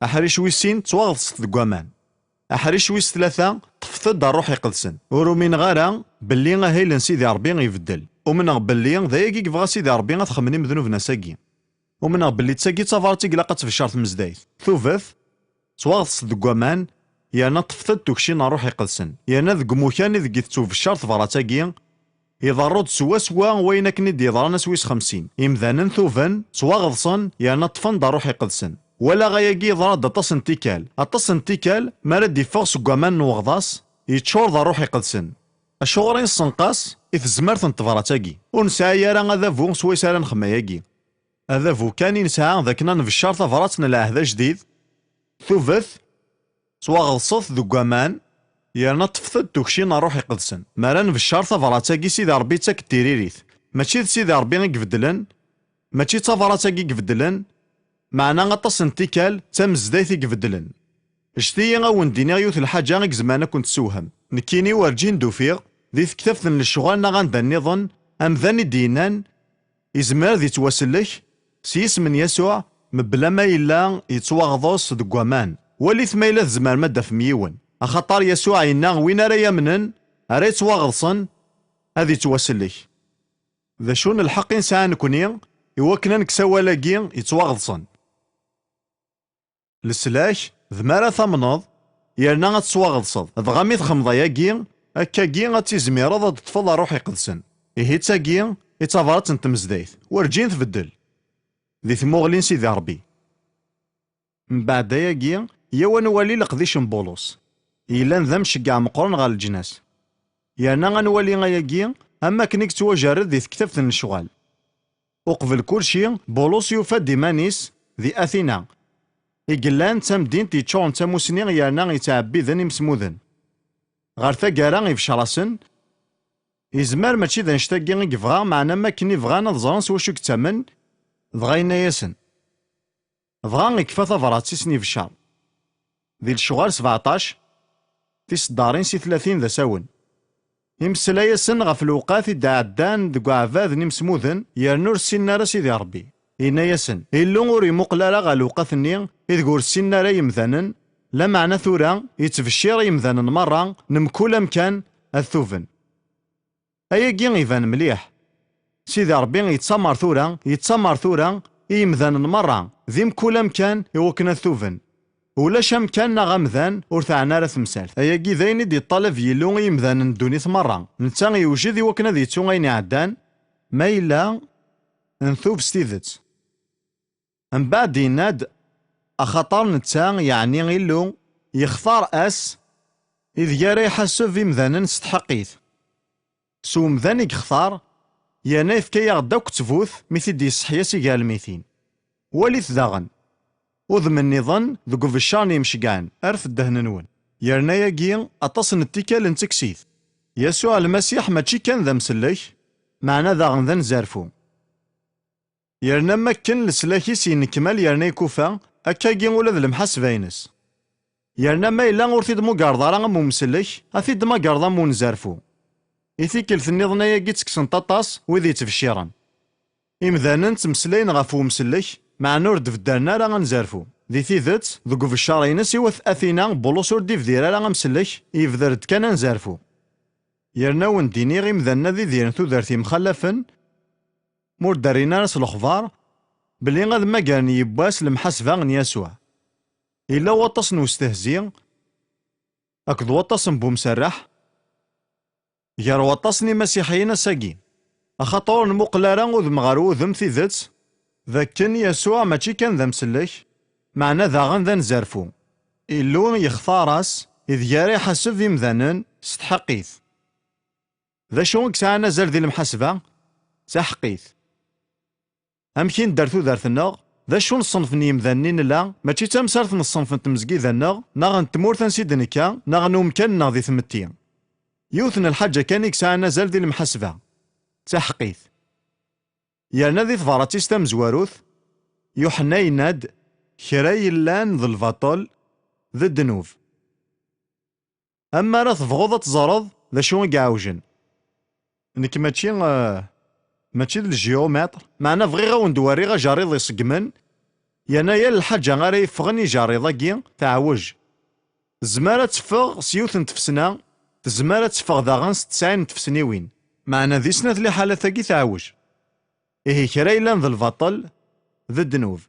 أحريش ويسين تواغضص ذكوامان أحريش ويس 3 طفت روحي قدسن ورومين غارا باللي غاهيلن سيدي ربي يبدل ومن باللي ذايقي كيفغا سيدي ربي غتخمني مذنوبنا ساكي ومن باللي تساكي تافارتي قلاقة في الشرط مزدايت ثوفث تواغضص ذكوامان يانا طفت توكشي روحي قدسن يانا ذك موكاني ذك في الشرط فراتاكي يضرد سوا وين كني يضرنا سويس 50 إمذانا ثوفن تواغضصن يانا طفن روحي قدسن ولا غاياكي ضرد اتصن تيكال ما رد يفغ سكوامان نوغضاس يتشور روحي قدسن الشغرين السنقاس إذ زمرت انتفراتاكي ونسايا راه هذا فو سويس راه نخماياكي هذا فو كان ينسى ذاكنا في الشرطة فراتنا لعهد جديد ثوفث تواغضصت ذكوامان يانا طفت توكشي روحي قدسن مران في الشرطة فراتاكي سيدي ربي تاك التيريريث ماشي سيدي ربي يقفدلن ماشي تافراتاكي يقفدلن معنا غطس انتيكال تمزدايث يقفدلن اشتي غاون ديني يوث الحاجة غيك زمانا كنت سوهم نكيني ورجين دوفيغ ذي كتفن للشغال نغان دا النظن ام ذاني دينان يزمر ذي تواسلك سيس من يسوع مبلا ما إلا يتواغضوس دقوامان ولي ثميلة زمان مادة في ميون أخطار يسوع إنا وين راه يمنن راه يتواغضصن هذي تواسلك ذا شون الحق نسعى نكوني يوكنا نكساوالاكي يتواغضصن لسلاش ذمارا ثمنض يرنا غتسواغضصد ضغامي تخمضياكي أكاكي غتيزمير ضد تفضل روحي قدسن إهي تاكي يتافرات نتمزدايث ورجين تبدل ذي ثموغلين سيدي ربي من بعد ياكي يوان والي لقديش بولوس إلا ذا مشقع مقرن غال الجناس يانا غنوالي غياكي أما كنيك تواجرد ذي كتفت الشغال وقبل كل شيء بولوس يوفى ديمانيس ذي أثينا إقلان تمدين تيتشون تموسني يانا يتعبي ذن مسموذن غار ثاقارا يفشراسن يزمر ماشي ذا نشتاقي يفغا معنا ما كني فغانا ظران سواشو كتامن ضغينا ياسن ضغا يكفى ثفرات سني في الشهر ذي الشغال 17 تيصدارين 30 ذا ساون يمسلا ياسن غف الوقات دا عدان ذو عفاذ نمسموذن يرنور السنارة سيدي ربي إنا ياسن إلو غوري مقلارا غا الوقات-ني إذ غور السنارة يمذانن لا معنى ثورا يتفشير يمذانن مرة نمكول أمكان الثوفن أياكي يبان مليح سيدي ربي يتسمر ثورا يمذانن مرة ذي مكول أمكان يوكنا الثوفن ولاش أمكان غمذان ورثعنا راه تمثال أياكي ذاين دي الطلب يلو يمذانن دونيث مرة نتا يوجد يوكنا ذي تونغين عدان ما إلا نثوب ستيذت من بعد يناد أخطر نتا يعني غيلو يختار إذ يرى يحسب في مذانا استحقيث سو مذان يختار ينايف كي يغداك تفوث مثل دي صحياسي قال الميثين وليث داغن وضمن نظن ذقو في الشارني مشقان أرف الدهن نون يرنا ياقين أتصن التكال انتكسيث يسوع المسيح ماشي كان ذا مسلح معنا داغن ذا نزارفو يرنا مكن لسلاكي سين كمال يرنا يكوفا أكاكي ولا ذا المحاسب بينس يرنا ما إلا غورثي دمو قارضارا غمو مسلح أثي دما قارضا مو نزارفو إثيكل في النظنا ياقي تكسن طاطاس وذي تفشيرا إمذانا تمسلين غفو مسلح مع نورد في الدارنا راه غنزارفو ذي ثيثت ذوقو في الشارينس يوث أثينا بولوس ور ديف ديرا راه غمسلح يفذرد كان نزارفو يرنا ونديني غيم ذا ذي ديرن ثوذرتي مخلفن مور دارينا راس الأخبار بلي غاد ما كان يباس المحاسبة غن يسوع إلا وطس نوستهزي أكد وطس بومسرح يار وطسني مسيحيين ساقي أخطور المقلارا وذم غارو ذم ثيذت ذاكن يسوع ماشي كان ذا مسلك معنا ذا غن ذا نزارفو إلو يختارس إذ ياري حسب في مذانن ستحقيث ذا شونك ساعنا زال ذي المحاسبة تحقيث أمكن دارتو دارتنا ذا شون الصنف نيمذانين لا ماشي تمسارت من الصنف نتمزقي ذانا ناغن تمورث نسيدنكا ناغن ممكن ناغذي ثمتي يوثن الحاجة كان يكسعنا زال ذي المحاسبة تحقيث يانا ذي ثفاراتيس تمزواروث يوحنا يناد كرا يلان ذو الفاطل ذا الدنوب. أما راه تبغض تزرد ذا شو يعاوجن. نك ماشي د الجيومتر، معنا بغي غا وندواري غا جاريض يسقمن، يا الحاجة غا يفغن يجاريضاكي تعوج. زمارة تفغ سيوث نتفسنا، تزمارة تفغ داغن 90 نتفسنيوين، معنا ذي سنة لي حالة ثاقي تعوج. إيه كرا إلا ذا البطل ذا الدنوب.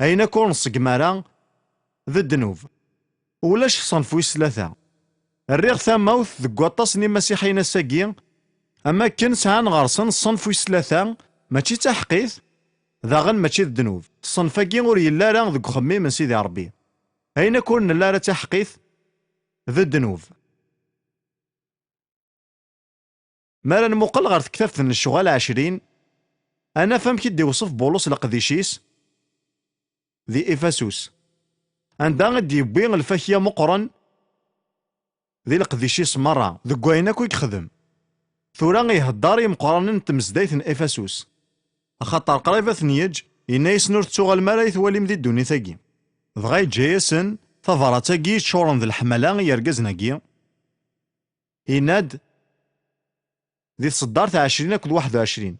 أين كون سقمارا ذا الدنوب. ولاش صنفويس ثلاثة. الريغ ثاموث ذو قواطاس ني مسيحيين الساقي، أما كن سعان غارسن صنفويس ثلاثة ماشي تحقيث، ذاغن ماشي الذنوب. الصنفاكي غور يلا راه ذو خمي من سيدي ربي. أين كون لا راه تحقيث ذا الذنوب. ما راه نموقل غير كتابة الشغال 20، أنا فهم كي يوصف بولس لقديشيس ذي إفاسوس. عندها غادي يبي الفاكية مقرن ذي القديشيس مرة ذو كواينا كو يخدم. ثورا يهدار يمقرن تمزدايت إفاسوس. أخاطر قريبة ثنيج إنا يسنور تسوغ المرايث والي مدي الدوني ثاقي. دغا يجايسن ثفرة تاقي تشورن ذي الحملان يرقزناقي. إناد ذي صدارت 20 كد 21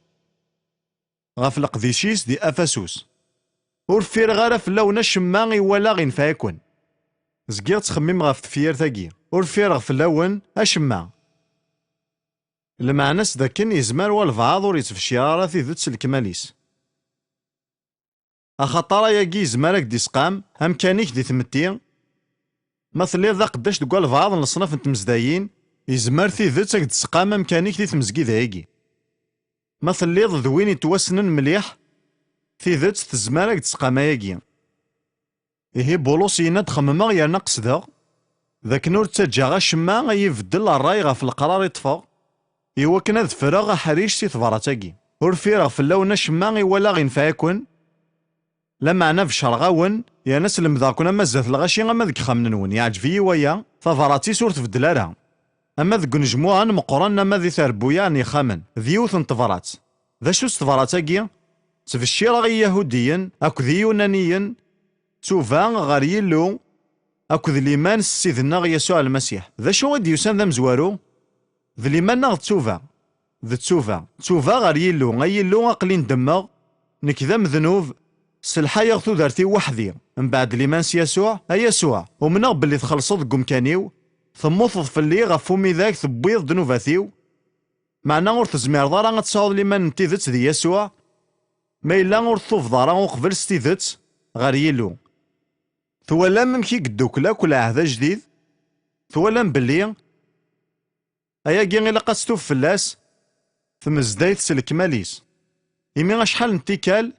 غاف القديشيس دي أفاسوس. ور فير غارة فلاونا شماغي ولا غين فايكون. زكير تخمم غاف تفير ثاقي ور فير غاف فلاون أشماغ. المعناس ذاكن يزمار والفعاض ور يتفشي راه في ذات الكماليس. أخاطر ياكي يزمارك دي سقام أمكانيك دي ثمتي. مثلي ذا قداش تقول الفعاض الصنف نتمزدايين يزمار في ذاتك دي سقام أمكانيك دي تمزكي ذايقي. مثلي ذوين يتوسنن مليح في ذات تزمارك تسقام ياكي. إيه بولوس يناد خمما يرنا قصدا ذاك نور تاجا غا شما يفدل الراي غا في القرار يطفى. إوا كنا ذفرا غا حريش سي ثبراتاكي ور فيرا فلاونا شما ولا غينفعكن. لا معنى في شرغاون يا ناس المذاكونا مازال الغاشي غا ما ذك خامنون يعجبني ويا ثفراتي سور تفدل راه. أما ذك نجموعا مقرن ما ذي ثربويا يعني خامن ذيوث انتفرات. ذا شو ستفراتاكي تفشي راغي يهوديا أكو ذي يونانيا توفا غار يلو أكو ذي ليمان سيدنا يسوع المسيح. ذا شو غادي يسان ذا مزوارو ذي ليمان ناغ توفا ذا توفا غار يلو غا يلو أقلين دماغ نكذا مذنوب سلحا يغثو دارتي وحدي من بعد ليمان يسوع يسوع ومنغ باللي تخلصت قمكانيو ثموث في اللي غفومي ذاك ثبيض دنوفاثيو. معنا غور تزمير ضارا غتصاوض ليمان نتيذت ذي يسوع ما إلا غور ثوف ضارا وقبل ستيذت غار يلو. ثوالام ممكي قدوكلا كل عهد جديد ثوالام باللي أيا كي غيلا قاستوف فلاس ثمزدايت سلكماليس. إمي شحال نتيكال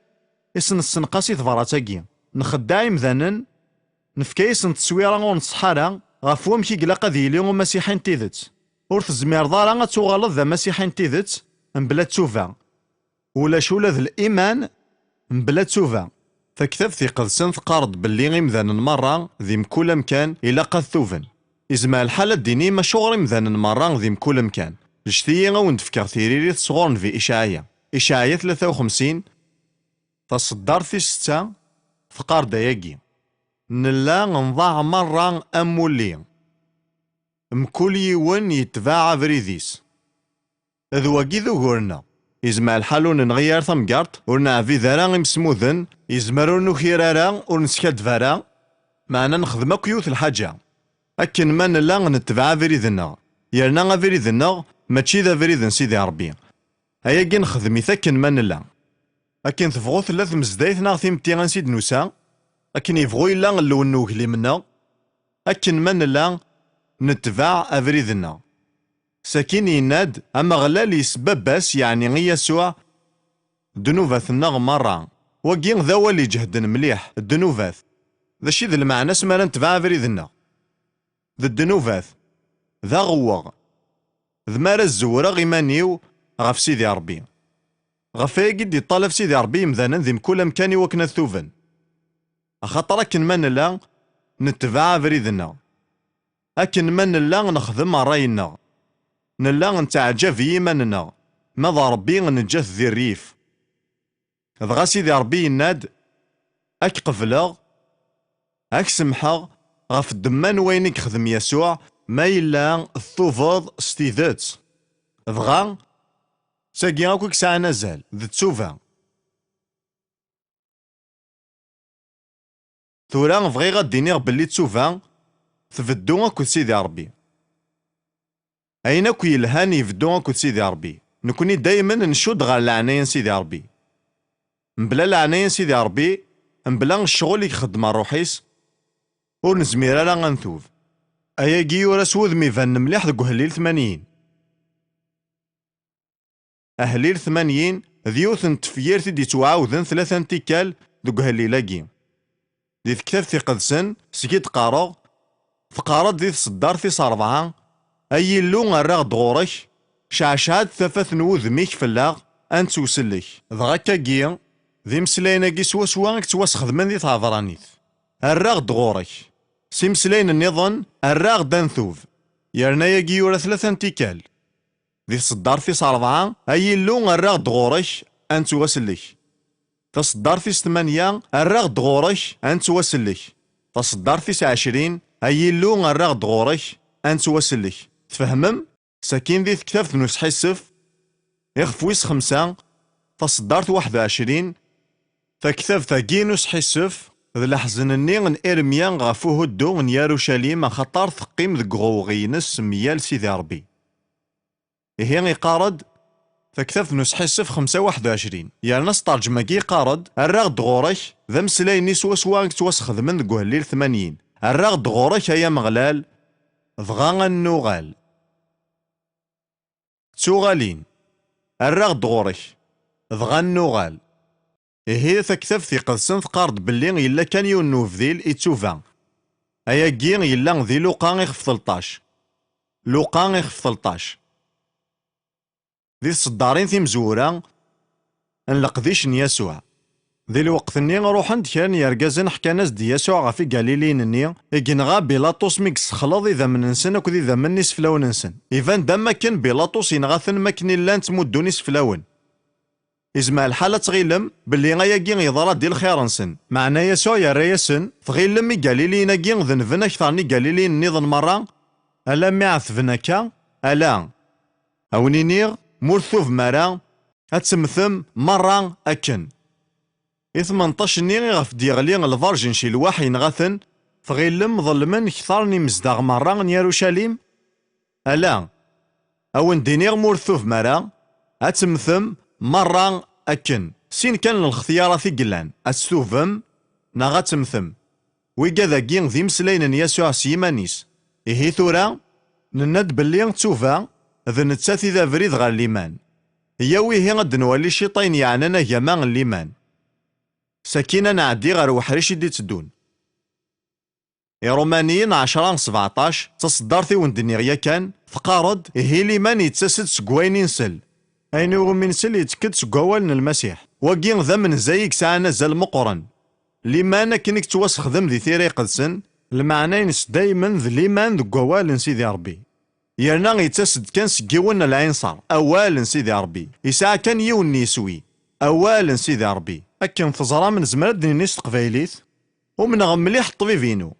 إسن السنقاسي ثفراتاكي نخدع مذانن نفكايس نتسويرا ونصحارا غافو مكي قلاقا ذيلي ومسيحين تيذت ور تزمير ضارا تغلط ذا مسيحين تيذت مبلا تسوفا ولا شولا ذا الإيمان مبلا تسوفا. فكتاب ثقة سن تقارض باللي غيمذان مرة ذي مكول مكان إلا قد ثوفن. إزما الحالة الدينية ما شغل مذان مرة ذي مكول مكان. جتيا غاون تفكر ثيريري صغورن في إشعاعية 53 تصدر في 6 فقار داياكي نلا نضاع مرة أمولي مكل يون يتباع فريديس ذواكي ذو غورنا. إزما الحالون نغير ثمقارت ورنا في ذرا مسموذن يزمرون نخيرارا ونسكاد فارا معنا نخدم كيوت الحاجة أكن ما نلا نتبع فريدنا يرنا فريدنا ماشي ذا فريدن سيدي ربي. هيا كي نخدمي ثاكن ما نلا أكن تفغو ثلاث مزدايتنا ثيمتي غنسيد نوسا أكن يفغو إلا اللون نوكلي منا أكن ما نلا نتبع أفريدنا. ساكين يناد أما غلال يسبب بس يعني غي يسوع دنوفات النغ مرة وكين ذا ولي جهدن مليح الدنوفات ذا شي ذا المعنى سما نتبع فريدنا ذا الدنوفات ذا غوغ ذا مارا الزورة غيمانيو غف سيدي ربي غفايا قد يطالف سيدي ربي مذانا ذي مكول مكاني وكنا ثوفن. أخاطر أكن من لا نتبع فريدنا أكن من لا نخدم راينا نلا نتعجب في إيماننا ماذا ربي نجاث ذي الريف. دغا سيدي ربي يناد أك قفلا هاك سمحة غف الدمان وينك خدم يسوع ما إلا الثوفض ستيذات دغا ساقي غاكوك ساعة نزال ذا تسوفا ثورا بغي غاديني بلي تسوفا تفدو اكو سيدي ربي اين اكو يلهاني يفدو اكو سيدي ربي نكوني دايما نشود غير العناية سيدي ربي مبلا العناية سيدي ربي مبلا الشغل اللي يخدم روحيس ور نزمير لا غنثوف اياكي ورا سوذ ميفان مليح دك هليل 80 أهليل 80 ذيوث نتفير تدي توعاوذن 3 تيكال دك هليلاكي دي كتاب قدسن سكيت قارغ فقارد دي صدار في 4 أي اللون الرغ دغورك شعشعات ثفاث نوذ ميك فلاغ أنت وسلك ضغاكا جي ذي مسلاينا كي سوا سوا كتواس خدمان ذي تعذرانيث الرغ دغورك سي مسلاين النظن الرغ دانثوف يرنايا كي يورا 3 تيكال ذي صدار في 4 أي اللون الرغ دغورك أنت وسلك تصدار في 8 الرغ دغورك أنت وسلك تصدار في 20 أي اللون الرغ دغورك أنت وسلك تفهمم؟ ساكين ذي كتاب نوس حسف يخفويس 5 تصدارت 21 فكتاب ثاقينوس حسف ذي لحزنني من إرميا غافوه الدو من يروشاليم خطار ثقيم ذي غوغينس ميال سيدي ربي إهي يقارد فكتاب نوس حسف 5 يعني ناس ترجمة كي قارد الرغد غورك ذا مسلايني سوا سوا توسخذ من ذي هليل 80 الرغد غورك هيا مغلال ضغا النوغال تسوغالين الرغد غورك ضغا النوغال إهي تكتب في قدسن ثقارد بلي إلا كان يونوف ذيل إتسوفا أيا كين إلا ذي لوقا يخف 13 لوقا يخف 13 ذي الصدارين ثي مزورا نلقذيش يسوع ذي الوقت ني روحن كان يرقازن حكاناس دي يسوع غافي قاليلين ني إكنغا بيلاطوس ميكس خلاض إذا من نسن أكو إذا من نسفلاون نسن إذن داما كان بيلاطوس ينغاثن ماكن إلا نتمدو نسفلاون إزما الحالة تغيلم باللي غاياكي يضرا ديال الخير نسن معنا يسوع يريسن تغيلم يقاليلين أكي ذنفن أكثرني قاليلين نيضن مرة ألا معثفنكا ألا أونينيغ مرثوف مرا هتسمثم مرة أكن 18 نيغي غف ديغلي الفارجن شي الواحي نغاثن فغيلم ظلمن كثارني مزداغ مرة يروشاليم ألا أون دينيغ مرثوف مرا هتسمثم مرة أكن سين كان الخيارة في قلان أستوفم نغا تمثم ويقاذا كين ذي مسلين يسوع سيمانيس إهي ثورا نند بلي تسوفا ذا نتساثي ذا فريد غير الليمان ياوي غد نولي شيطين يعنانا جمان الليمان سكينة نعدي غير وحريش دي تدون رومانيين 10 17 تصدرتي وندنيغيا كان فقارد إهي ليمان يتساسد سكوينين سل أينو من سل يتكد سكوال المسيح وكين ذا من زيك ساعنا زال مقرن ليمان كنك توسخدم ذي ثيري قدسن المعنى ينس دايما ذي ليمان ذو قوال سيدي ربي يرنا يتسد كان سكيون العين صار أوال سيدي ربي يساع كان يون يسوي أوال سيدي ربي أكن تزرى من زمرد نيس تقبايليث ومن مليح الطبيبينو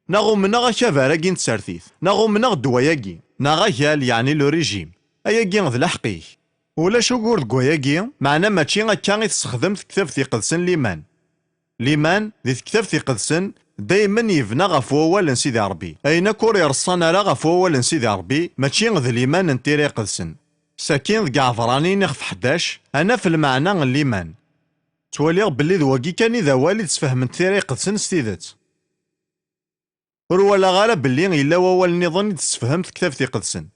ناغو منغا كافاراكي نتسارتيث ناغو منغ دواياكي ناغا يال يعني لو ريجيم أياكي ذ الحقيق ولا شو قول كواياكي معنا ماشي غاكا يتستخدم كتاب في قدسن ليمان ليمان ذي كتاب في قدسن دايما يبنى غف أول سيدي ربي أين كور يرصانا لا غف أول سيدي ربي ماشي ذي ليمان نتيري قدسن ساكين ذ قعفراني نخف 11 أنا في المعنى الليمان تولي بلي ذواكي كان إذا والد تفهمت تيري قدسن ستيدت ولا غالا بلي إلا وول نظن تسفهمت كتاب في قدسن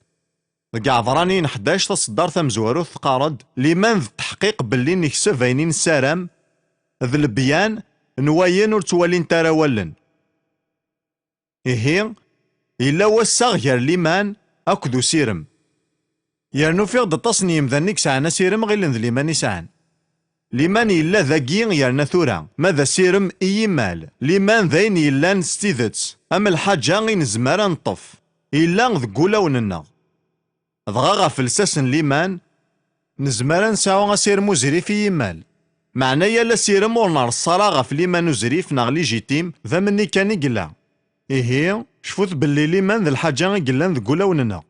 قعفراني 11 تصدر ثمزوارو ثقارد ليمان ذ التحقيق بلي نكسف عينين السلام ذ البيان نواين ور توالين تارا ولن إهي إلا وساغ غير ليمان أكدو سيرم يرنو فيغ دطاسني مذنك ساعنا سيرم غير ذ ليمان يسعان ليمان إلا ذاكين يرنا ثورا ماذا سيرم إي مال ليمان ذاين إلا نستيذت أما الحاجة غي نزمارا نطف إلا ذ قولاوننا ضغا غا فلساسن ليمان نزمارا نساو غا سير مزري في يمال معنايا لا سيرم ور نرصالا غف ليمان وزريف ناغ ليجيتيم ذا مني كان يقلا. إيهي شفوت باللي ليمان ذا الحاجة يقلان ذا قولاوننا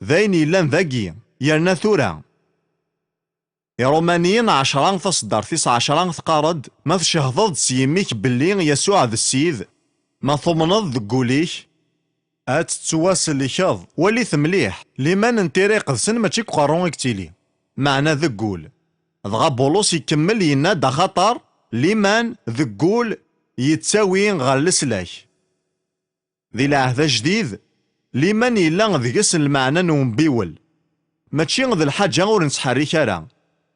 ذاين يلان ذاكي يرنا ثورا. الرومانيين 10 تصدر 19 تقارد ما تشهضض سيميك باللي يسوع ذا السيد ما ثمنض ذا قوليك تتواصل لكاظ ولي ثمليح ليمان نتيري قدسن ماشي قارون كتيلي. معنى ذا قول ضغا بولوس يكمل ينادى خطر ليمان ذا قول يتساوي غير السلاك ذي العهد جديد ليمان يلا ذيكس المعنى نومبيول ماشي ذا الحاجة ور نسحري كارا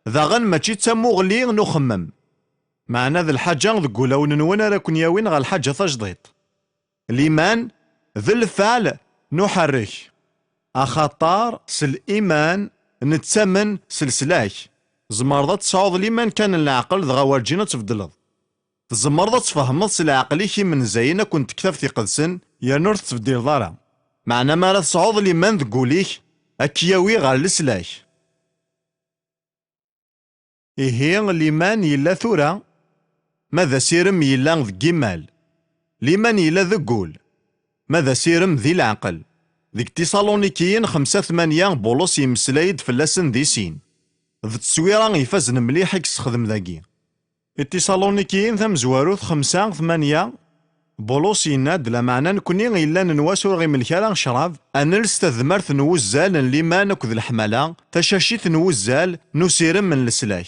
ذا غن ماشي تسموغلي نخمم. معنى ذا الحاجة ذا قولاون نوانا راكن ياوين غا الحاجة تجديط ليمان ذا الفعل نحرك أخطار سالإيمان نتسمن سلسلاك زمرضة تصعود ليمان كان العقل دغا ورجينا تفضلض زمرضة تفهمض سالعقليك من زينا كنت كتافتي قدسن يا نور تفديل ضارا. معنى ما راه تصعود ليمان ذقوليك أكياوي غير لسلاك. إيهي ليمان يلا ثورا ماذا سيرم يلا ذقيمال ليمان يلا ذقول ماذا سيرم ذي العقل. ذيك تيصالونيكيين 5-8 بولوس يمسلايد فلاسن ذي سين ذا التصويرة يفازن مليح يستخدم ذاكي. التيصالونيكيين ثم زواروث 5-8 بولوس يناد لا معنى نكوني إلا نواسو غي ملكالا شراب أنلس تذمرت نوزال ليما نكذ الحمالة تشاشيت نوزال نسيرم من السلاك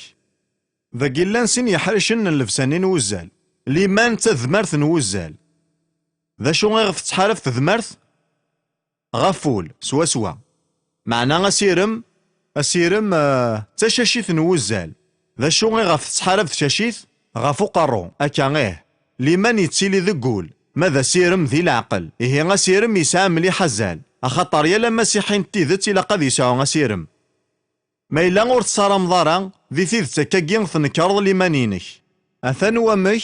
ذا قيلان سين يحرشن اللفسانين نوزال ليما تذمرت نوزال ذا شو غير تحارف تذمرت غفول سوا معنى أسيرم تشاشيت نوزال ذا شو غير تحارف تشاشيت غفو قارو أكا غيه لمن يتسيلي ذقول ماذا سيرم ذي العقل. إيه غسيرم يسعى مليح الزال أخطر يلا مسيحين تيذت إلا قد يسعى غسيرم ما إلا غور تصار مضارا ذي ثيذ تكاكين ثنكارض لمانينك أثن ومك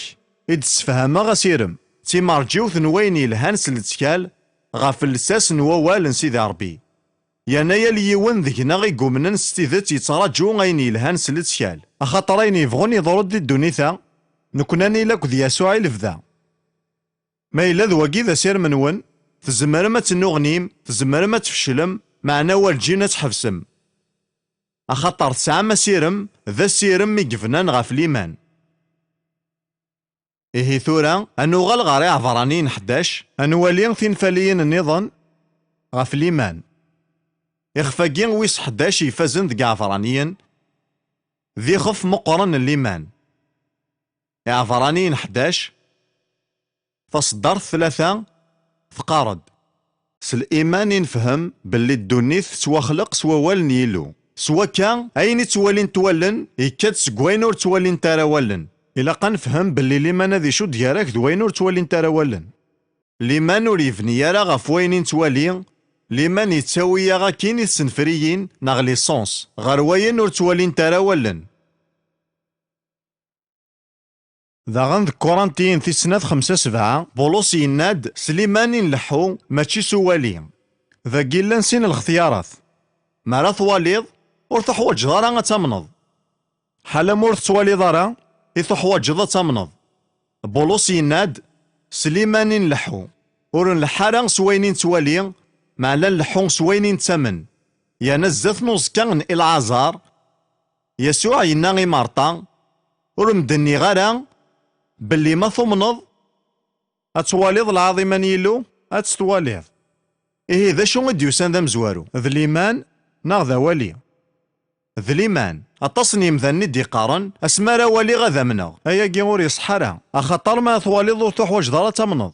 إدسفهم غسيرم تيمارجيو ثنوين يلهان سلتكال غاف اللساس نووال سيدي ربي يانايا ليون ذكنا غي قومنا ستيذت يتراجو غين يلهان سلتكال أخطرين يبغون يضرد دي الدونيثا نكوناني لك ذي يسوع لفذا ما إلا ذواقي ذا سير منون تزمر ما تنغنيم تزمر ما تفشلم معنا والجينا تحفسم أخطر تسعى ما سيرم ذا سيرم يقفنان غاف ليمان. إيه ثورا أنو غالغاري عفرانين 11 أنوالين ثنفاليين النظام غاف ليمان إخفاقين ويس 11 يفازن ذي عفرانيين ذي خف مقرن الليمان عفرانيين 11 فصدر 3 فقارد سالإيمان نفهم باللي الدونيث سوا خلق سوا والن يلو سوا كان أين توالين تولن يكاد سكوين ور توالين تاراولن إلا قنفهم باللي ليمان ذي شو ديالك دوين ور توالين تاراولن ليمان ور يفني يارا غف وين توالين ليمان يتساوي ياغا كين السنفريين ناغ ليسونس غير وين ور توالين تاراولن. ذا غنذ كورنتين في سنة 5-7 بولوس يناد سليمان نلحو ماشي سوالي ذا قيلان سين الاختيارات ما راه ثواليض ور تحواج دارا تمنض حالا مور تواليض راه يتحواج ذا تمنض بولوس يناد سليمان نلحو ور نلحارا سوينين توالي مع لا نلحو سوينين تمن يا نزث نوز كان العازار يسوع يناغي مارطا ور مدني غارا باللي ما ثمنض أتواليض العظيم يلو أتستواليض. إيه ذا شو مديوسان ذا مزوارو ذليمان ناغ ذا والي ذليمان أتصني مذني دي قارن أسمارا والي غذا منغ أيا جيغور يصحرا أخطر ما ثواليض تحوج دارا تمنض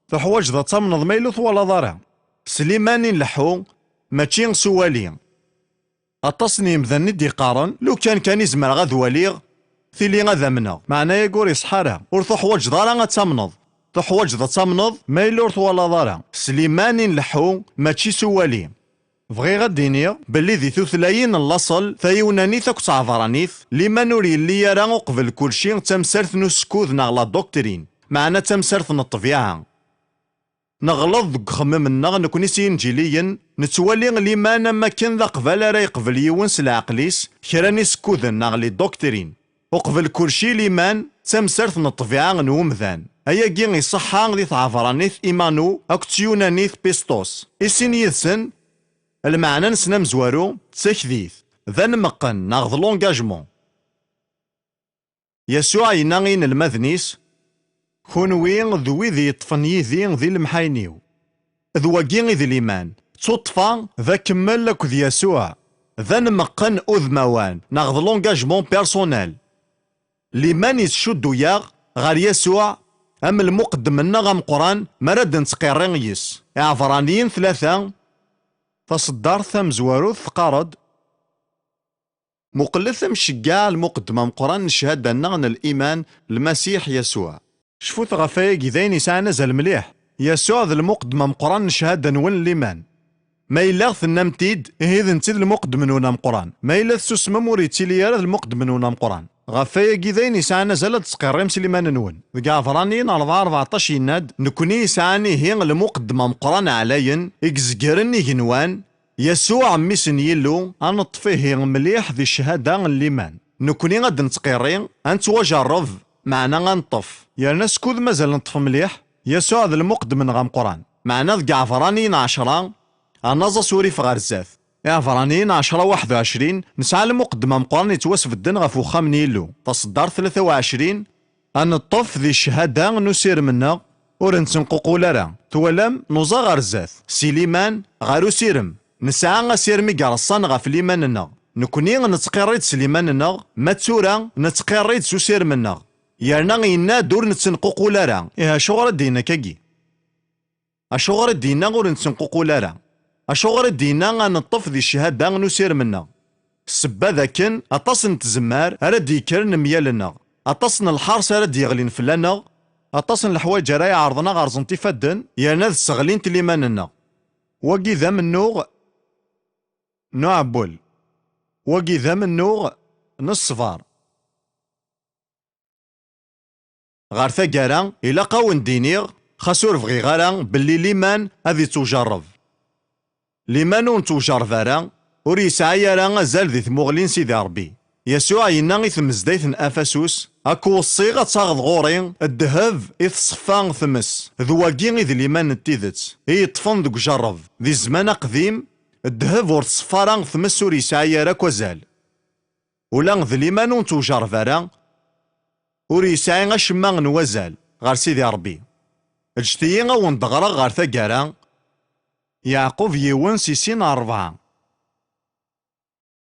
تحوج ذا تمنض ما يلو ثوالا دارا سليمان لحو ماشي سوالي أتصني مذني دي قارن لو كان يزمر غذ واليغ ثيلي غذا منغ معناه يقول يصحرا ور تحوج دارا تمنض تحوج ذا تمنض ما يلو ثوالا دارا سليمان لحو ماشي سوالي بغي غديني باللي ذي ثلاثين اللاصل ثايوناني ثاك تعذرانيث لما نوري اللي يرى قبل كل شيء تمسرث نسكوذ نغلا دكتورين معنا تمسرث الطبيعة نغلط ذك خممنا نكوني سينجيليا نتوالي لما ما كان ذا قبل راه يقبل يونس العقليس كراني سكوذ نغلي دكتورين وقبل كلشي ليمان تمسرت من الطبيعة نومذان أيا كي يصحى دي تعفرانيث إيمانو أكتيونانيث بيستوس إسين يدسن المعنى نسنا مزوارو تسكذيث ذا نمقن ناغذ لونجاجمون يسوع يناغين المذنيس كونوي ذوي ذي يطفن يذي ذي المحاينيو ذواكي ذي الإيمان تصطفى ذا كمل لك ذي يسوع ذا نمقن أذموان ناغذ لونجاجمون بيرسونيل لمن يشدو ياغ غير يسوع أم المقدم النغم قران مرد نتقيرين يس عفرانيين ثلاثة تصدر ثم زواروث ثقارد مقلث مشقع المقدم قران نشهد أن الإيمان المسيح يسوع شفوت غفايق إذين يسعى نزل مليح يسوع ذا المقدم قران نشهد نون الإيمان ما إلا ثنمتيد إذا نتيد المقدم نونام قران ما إلا ثسمم موريتي ليا المقدم نونام قران غفايا كيذاين يسعى نزل تسقيريم سليمان نون ذكا عفرانيين 14 يناد نكوني يسعاني هي المقدم مقران عليا إكزكرني جنوان يسوع ميسن يلو أنطفيه مليح ذي الشهادة الليمان نكوني غاد نتقيرين أنتواجرف معنا غنطف يا ناس كود مازال نطف مليح يسوع ذا المقدم نغام قران معنا ذكا عفرانيين 10 أنازا سوري في غرزاث يا فرانيين 10-21 نسعى المقدمة مقرن يتواسف الدن غف وخام نيلو تصدر 23 أن الطف ذي الشهادة نسير منا ورنسنقوقو لرا تولم نوزا غرزاث سليمان غارو سيرم نسعى غسيرمي قرصان غف ليماننا نكوني نتقريد سليماننا ما تسورا نتقريد سوسير منا يرنا غينا دور نتسنقوقو لرا إيه شغر دينا كاكي أشغر دينا غور نتسنقوقو لرا أشغر دينا غنطف ذي الشهادة نسير منا السبا ذاكن أطاسن تزمار أراد يكرن ميالنا أطاسن الحرس أراد يغلين فلانا أطاسن الحوايج راي عرضنا غارزنتي فدن يانا ذ السغلين تليماننا وقي ذا من نوغ نعبول وقي ذا من نوغ نصفار غار ثقارا إلا قاون دينيغ خاسور فغي غارا باللي ليمان هذي تجرب لمانو نتوجر ذارا ور يسعى يرى غزال ذي ثموغلين سيدي ربي يسوع يناغي ثمزدايت أفاسوس أكو الصيغة تاغذ غوري الدهب إتصفان ثمس ذواكي ذي الإيمان التيذت يطفن ذوك جرب ذي زمان قديم الدهب ور تصفارا ثمس ور يسعى يرى كوزال ولا ذي الإيمان نتوجر ذارا ور يسعى غشما نوزال غار سيدي ربي اجتيين غون دغرا غار ثقارا يعقوب يوان 4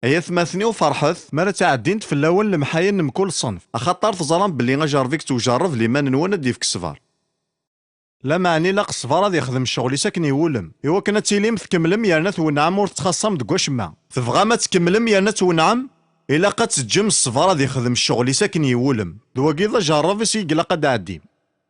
أيا ثماثني وفرحث مرة تعدينت في الأول المحاين من كل صنف أخطر تظلم باللي غجر فيك توجرف لمن نون ديفك الصفار لا معني لا الصفار هذا يخدم الشغل ساكن يولم إوا كنا تيليم تكملم يرنا ونعم ور تخصم دكواش ما تبغى ما تكملم يرنا ونعم إلا قد تجم الصفار هذا يخدم الشغل ساكن يولم دواكيضا جرف يسيقلا قد عدي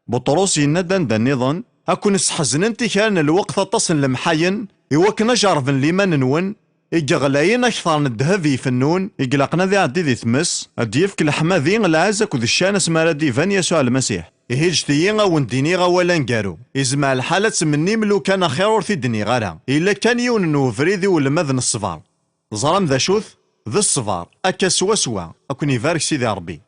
بطروس ينادان دا نظن أكون نسحزن كان الوقت اتصل لمحاين إوا كنا جارفن ليمان نون إيغلاين أكثر من الذهب يفنون إيقلقنا ذي عدي ذي ثمس أديفك الحما ذي العازك وذي الشانس مارادي فان يسوع المسيح إهجتي غاون ديني غاولا نقارو إزمع الحالة مني ملو كان خير ورثي دني غارا إلا كان يون نوفريدي ولماذن الصفار ظلم ذا شوث ذا الصفار أكا سوا أكون يفارك سيدي ربي